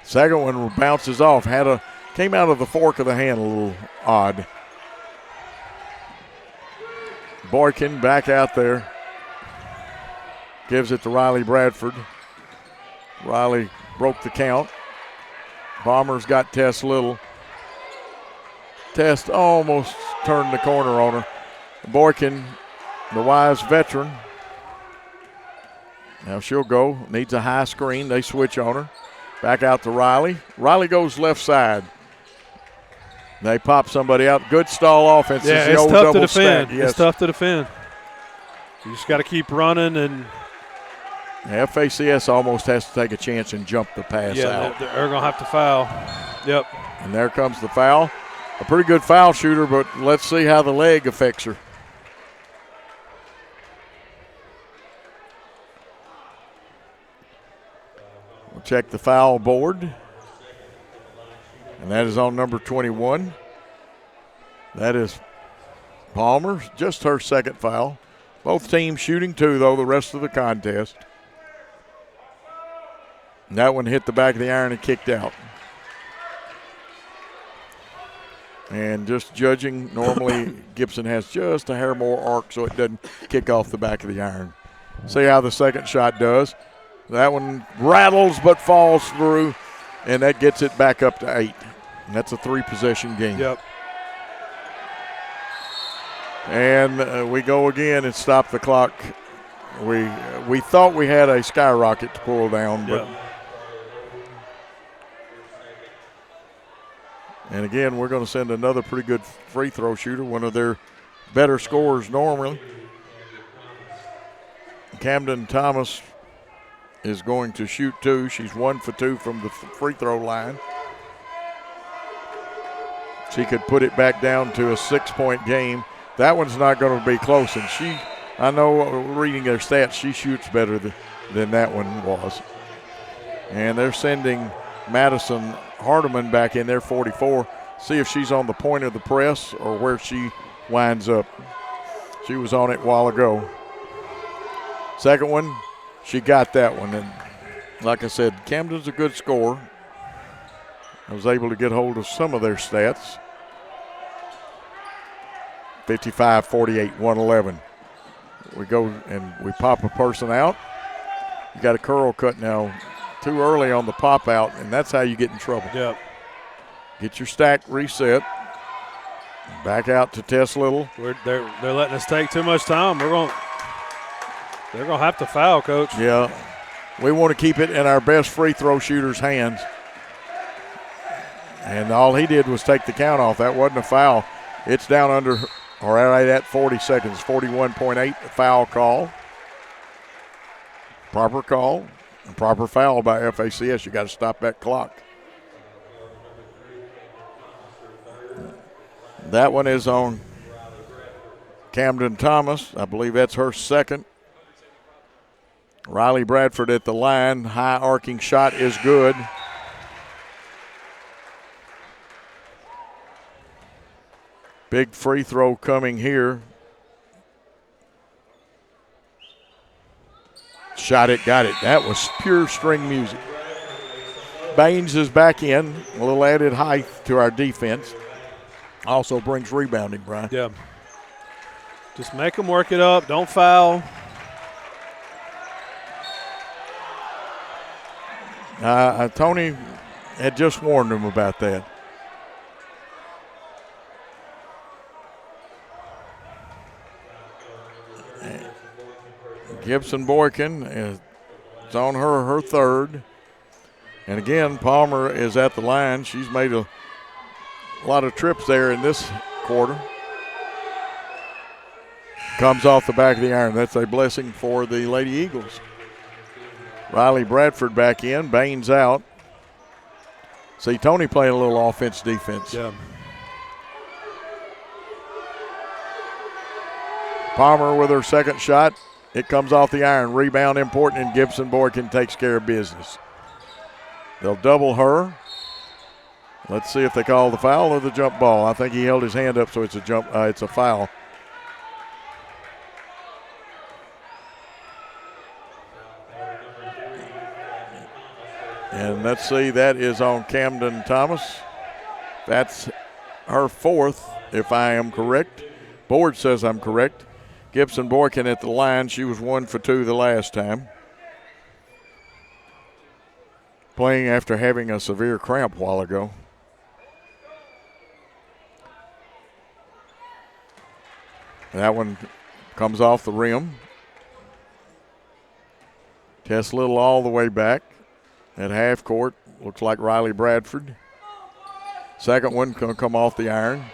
Second one bounces off. Came out of the fork of the hand a little odd. Boykin back out there. Gives it to Riley Bradford. Riley broke the count. Bombers got Tess Little. Tess almost turned the corner on her. Boykin, the wise veteran. Now she'll go. Needs a high screen. They switch on her. Back out to Riley. Riley goes left side. They pop somebody out. Good stall offense. Yeah, it's tough to defend. Yes. It's tough to defend. You just got to keep running. And FACS almost has to take a chance and jump the pass out. They're going to have to foul. Yep. And there comes the foul. A pretty good foul shooter, but let's see how the leg affects her. We'll check the foul board. And that is on number 21. That is Palmer, just her second foul. Both teams shooting 2, though, the rest of the contest. And that one hit the back of the iron and kicked out. And just judging, normally Gibson has just a hair more arc so it doesn't kick off the back of the iron. See how the second shot does. That one rattles but falls through, and that gets it back up to 8. And that's a 3-possession game. Yep. And we go again and stop the clock. We thought we had a skyrocket to pull down, but and again, we're going to send another pretty good free throw shooter, one of their better scorers normally. Camden Thomas is going to shoot 2. She's 1 for 2 from the free throw line. She could put it back down to a 6-point game. That one's not going to be close, and I know reading their stats, she shoots better than that one was. And they're sending Madison Hardeman back in there, 44. See if she's on the point of the press or where she winds up. She was on it a while ago. Second one, she got that one. And like I said, Camden's a good scorer. I was able to get hold of some of their stats. 55-48, 111. We go and we pop a person out. You got a curl cut now. Too early on the pop out, and that's how you get in trouble. Yep. Get your stack reset. Back out to Tess Little. They're letting us take too much time. They're going to have to foul, Coach. Yeah. We want to keep it in our best free throw shooter's hands. And all he did was take the count off. That wasn't a foul. It's down under or right at 40 seconds. 41.8 foul call. Proper call. Proper foul by FACS. You got to stop that clock. That one is on Camden Thomas. I believe that's her second. Riley Bradford at the line. High arcing shot is good. Big free throw coming here. Shot it, got it. That was pure string music. Baines is back in. A little added height to our defense. Also brings rebounding, Brian. Yeah. Just make them work it up. Don't foul. Tony had just warned him about that. Gibson Boykin is on her third. And again, Palmer is at the line. She's made a lot of trips there in this quarter. Comes off the back of the iron. That's a blessing for the Lady Eagles. Riley Bradford back in. Baines out. See, Tony playing a little offense defense. Yeah. Palmer with her second shot. It comes off the iron. Rebound important, and Gibson Boykin takes care of business. They'll double her. Let's see if they call the foul or the jump ball. I think he held his hand up, so it's a jump. It's a foul. And let's see, that is on Camden Thomas. That's her fourth, if I am correct. Board says I'm correct. Gibson Boykin at the line. She was 1 for 2 the last time. Playing after having a severe cramp a while ago. That one comes off the rim. Tess Little all the way back at half court. Looks like Riley Bradford. Second one going to come off the iron.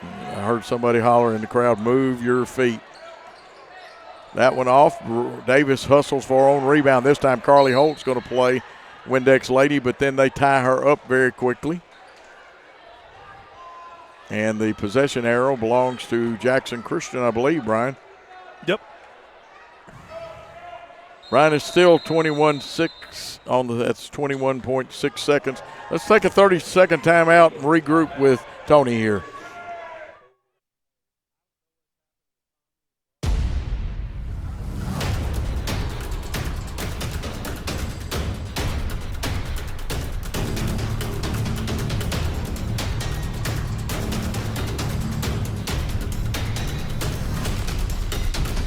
I heard somebody holler in the crowd, move your feet. That one off. Davis hustles for her own rebound. This time Carly Holt's going to play Windex Lady, but then they tie her up very quickly. And the possession arrow belongs to Jackson Christian, I believe, Brian. Yep. Brian is still 21-6 on the, that's 21.6 seconds. Let's take a 30-second timeout and regroup with Tony here.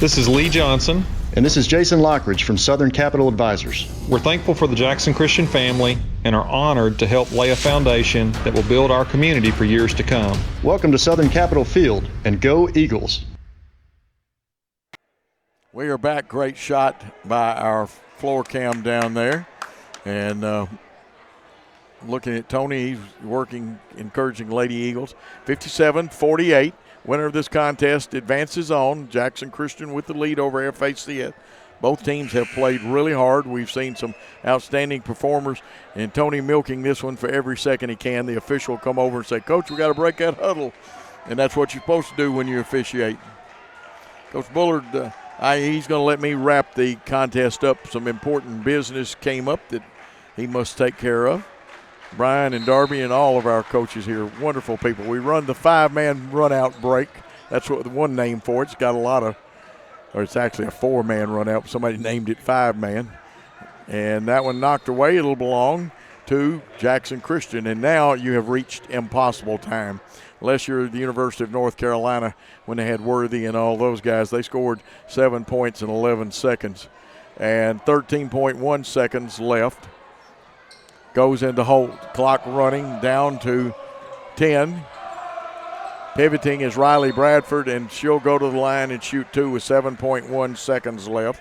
This is Lee Johnson. And this is Jason Lockridge from Southern Capital Advisors. We're thankful for the Jackson Christian family and are honored to help lay a foundation that will build our community for years to come. Welcome to Southern Capital Field, and go Eagles. We are back. Great shot by our floor cam down there. And looking at Tony, he's working, encouraging Lady Eagles. 57-48. Winner of this contest advances on. Jackson Christian with the lead over FACS. Both teams have played really hard. We've seen some outstanding performers, and Tony milking this one for every second he can. The official will come over and say, Coach, we got to break that huddle. And that's what you're supposed to do when you officiate. Coach Bullard, he's going to let me wrap the contest up. Some important business came up that he must take care of. Brian and Darby and all of our coaches here, wonderful people. We run the 5-man run-out break. That's what the one name for it. It's got a lot of, or it's actually a 4-man run-out. Somebody named it 5-man. And that one knocked away. It'll belong to Jackson Christian. And now you have reached impossible time. Unless you're the University of North Carolina, when they had Worthy and all those guys, they scored 7 points in 11 seconds. And 13.1 seconds left. Goes into hold. Clock running down to 10. Pivoting is Riley Bradford, and she'll go to the line and shoot 2 with 7.1 seconds left.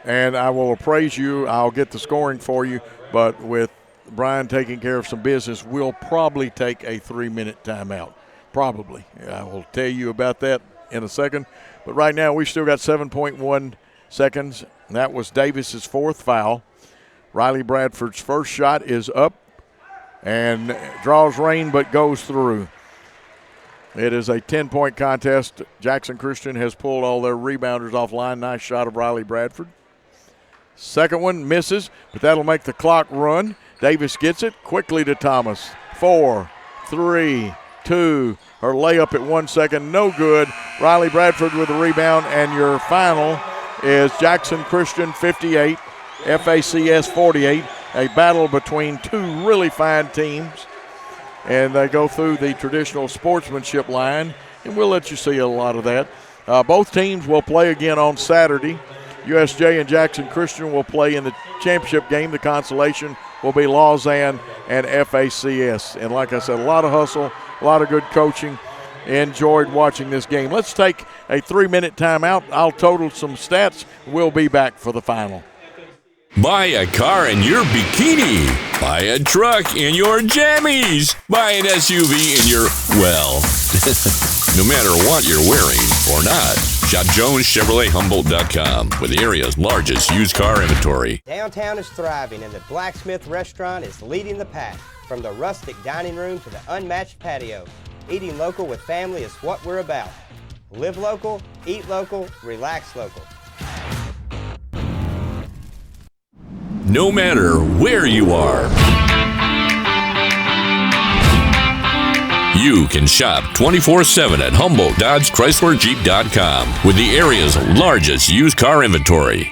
And I will appraise you. I'll get the scoring for you, but with Brian taking care of some business, we'll probably take a 3-minute timeout. Probably. I will tell you about that in a second. But right now we've still got 7.1 seconds. That was Davis's fourth foul. Riley Bradford's first shot is up and draws rain but goes through. It is a 10-point contest. Jackson Christian has pulled all their rebounders offline. Nice shot of Riley Bradford. Second one misses, but that'll make the clock run. Davis gets it quickly to Thomas. 4, 3, 2. Her layup at 1 second, no good. Riley Bradford with the rebound, and your final is Jackson Christian 58, FACS 48. A battle between two really fine teams, and they go through the traditional sportsmanship line, and we'll let you see a lot of that. Both teams will play again on Saturday. USJ and Jackson Christian will play in the championship game. The consolation will be Lausanne and FACS. And like I said, a lot of hustle, a lot of good coaching. Enjoyed watching this game. Let's take a 3-minute timeout. I'll total some stats. We'll be back for the final. Buy a car in your bikini. Buy a truck in your jammies. Buy an SUV in your, well, no matter what you're wearing or not. Shop JonesChevroletHumboldt.com with the area's largest used car inventory. Downtown is thriving, and the Blacksmith Restaurant is leading the pack. From the rustic dining room to the unmatched patio, eating local with family is what we're about. Live local, eat local, relax local. No matter where you are, you can shop 24/7 at HumboldtDodgeChryslerJeep.com with the area's largest used car inventory.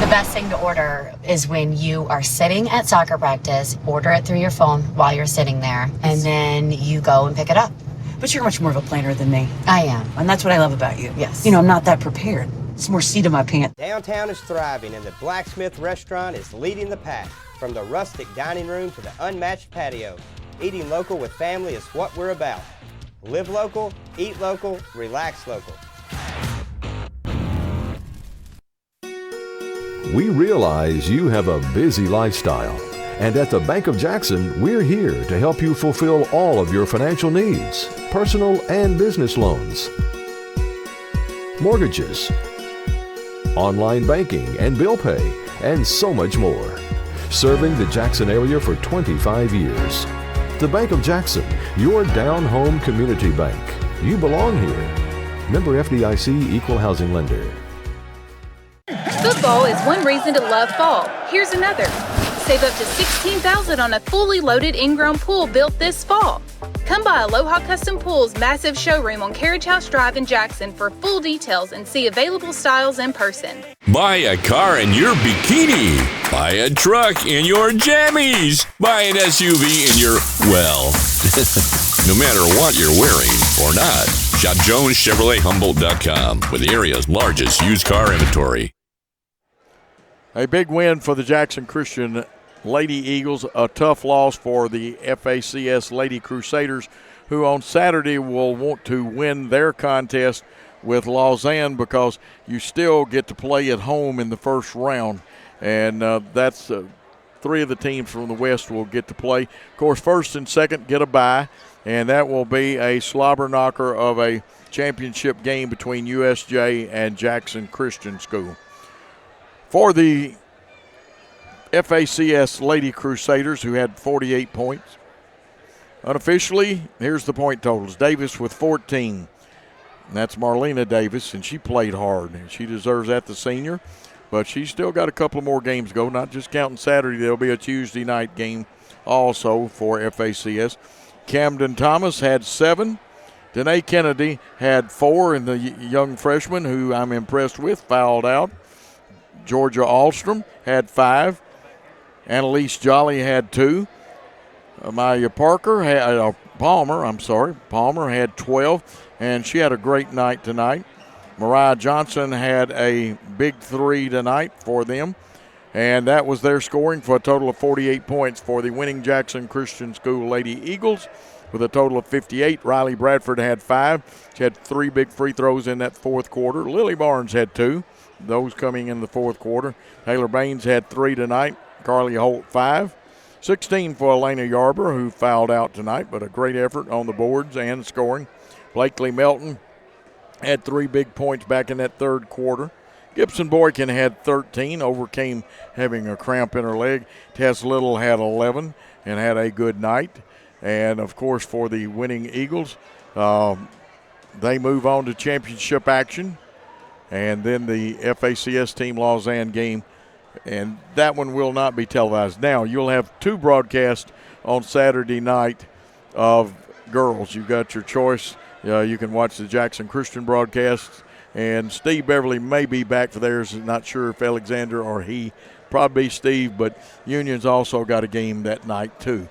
The best thing to order is when you are sitting at soccer practice, order it through your phone while you're sitting there, and then you go and pick it up. But you're much more of a planner than me. I am. And that's what I love about you. Yes. You know, I'm not that prepared. It's more seat in my pants. Downtown is thriving, and the Blacksmith Restaurant is leading the pack. From the rustic dining room to the unmatched patio, eating local with family is what we're about. Live local, eat local, relax local. We realize you have a busy lifestyle, and at the Bank of Jackson, we're here to help you fulfill all of your financial needs, personal and business loans, mortgages, online banking and bill pay, and so much more. Serving the Jackson area for 25 years. The Bank of Jackson, your down-home community bank. You belong here. Member FDIC Equal Housing Lender. Football is one reason to love fall. Here's another. Save up to $16,000 on a fully loaded in-ground pool built this fall. Come by Aloha Custom Pool's massive showroom on Carriage House Drive in Jackson for full details and see available styles in person. Buy a car in your bikini. Buy a truck in your jammies. Buy an SUV in your, well, no matter what you're wearing or not. Shop JonesChevroletHumboldt.com with the area's largest used car inventory. A big win for the Jackson Christian Lady Eagles, a tough loss for the FACS Lady Crusaders, who on Saturday will want to win their contest with Lausanne because you still get to play at home in the first round. And that's three of the teams from the West will get to play. Of course, first and second get a bye, and that will be a slobber knocker of a championship game between USJ and Jackson Christian School. For the FACS Lady Crusaders, who had 48 points. Unofficially, here's the point totals. Davis with 14. And that's Marlena Davis, and she played hard. And she deserves that, the senior. But she's still got a couple more games to go, not just counting Saturday. There'll be a Tuesday night game also for FACS. Camden Thomas had 7. Danae Kennedy had 4, and the young freshman, who I'm impressed with, fouled out. Georgia Alstrom had 5. Annalise Jolly had 2. Amalia Palmer had 12, and she had a great night tonight. Mariah Johnson had a big 3 tonight for them, and that was their scoring for a total of 48 points for the winning Jackson Christian School Lady Eagles with a total of 58. Riley Bradford had 5. She had 3 big free throws in that fourth quarter. Lily Barnes had 2, those coming in the fourth quarter. Taylor Baines had 3 tonight. Carly Holt 5. 16 for Elena Yarber, who fouled out tonight, but a great effort on the boards and scoring. Blakely Melton had 3 big points back in that third quarter. Gibson Boykin had 13, overcame having a cramp in her leg. Tess Little had 11 and had a good night. And, of course, for the winning Eagles, they move on to championship action. And then the FACS Team Lausanne game, and that one will not be televised. Now, you'll have 2 broadcasts on Saturday night of girls. You've got your choice. You can watch the Jackson Christian broadcast, and Steve Beverly may be back for theirs. Not sure if Alexander or he, probably Steve, but Union's also got a game that night too.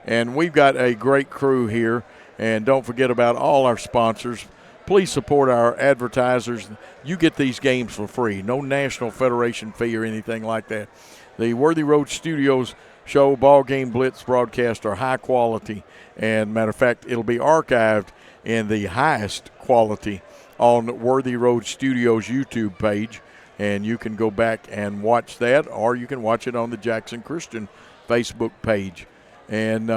And we've got a great crew here, and don't forget about all our sponsors. Please support our advertisers. You get these games for free. No National Federation fee or anything like that. The Worthy Road Studios show, BallGame, Blitz broadcast are high quality. And matter of fact, it'll be archived in the highest quality on Worthy Road Studios YouTube page. And you can go back and watch that, or you can watch it on the Jackson Christian Facebook page. And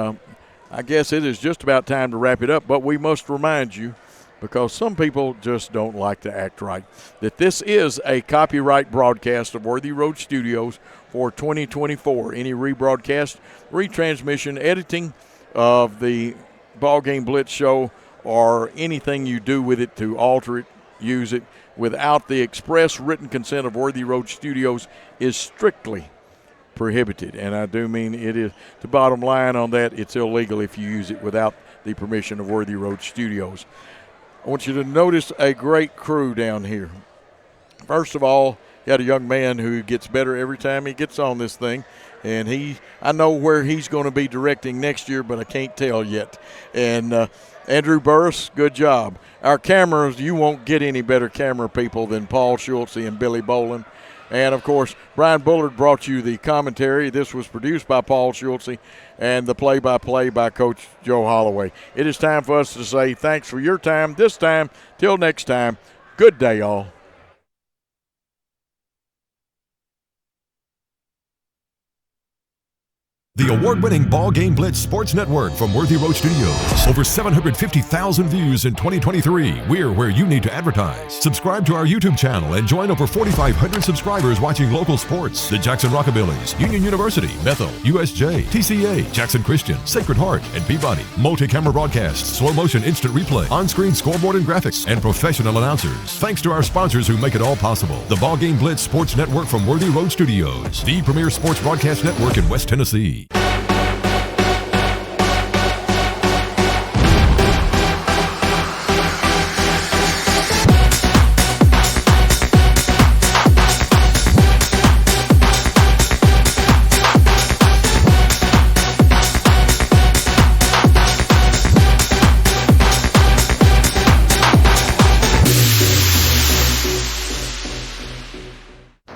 I guess it is just about time to wrap it up, but we must remind you, because some people just don't like to act right, that this is a copyright broadcast of Worthy Road Studios for 2024. Any rebroadcast, retransmission, editing of the BallGame Blitz show, or anything you do with it to alter it, use it, without the express written consent of Worthy Road Studios is strictly prohibited. And I do mean it is. The bottom line on that, it's illegal if you use it without the permission of Worthy Road Studios. I want you to notice a great crew down here. First of all, you had a young man who gets better every time he gets on this thing. And I know where he's going to be directing next year, but I can't tell yet. And Andrew Burris, good job. Our cameras, you won't get any better camera people than Paul Schultze and Billy Boland. And, of course, Brian Bullard brought you the commentary. This was produced by Paul Schultze, and the play-by-play by Coach Joe Holloway. It is time for us to say thanks for your time this time. Till next time, good day, all. The award-winning BallGame Blitz Sports Network from Worthy Road Studios. Over 750,000 views in 2023. We're where you need to advertise. Subscribe to our YouTube channel and join over 4,500 subscribers watching local sports. The Jackson Rockabillys, Union University, Bethel, USJ, TCA, Jackson Christian, Sacred Heart, and Peabody. Multi-camera broadcasts, slow motion instant replay, on-screen scoreboard and graphics, and professional announcers. Thanks to our sponsors who make it all possible. The BallGame Blitz Sports Network from Worthy Road Studios. The premier sports broadcast network in West Tennessee.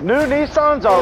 New Nissans are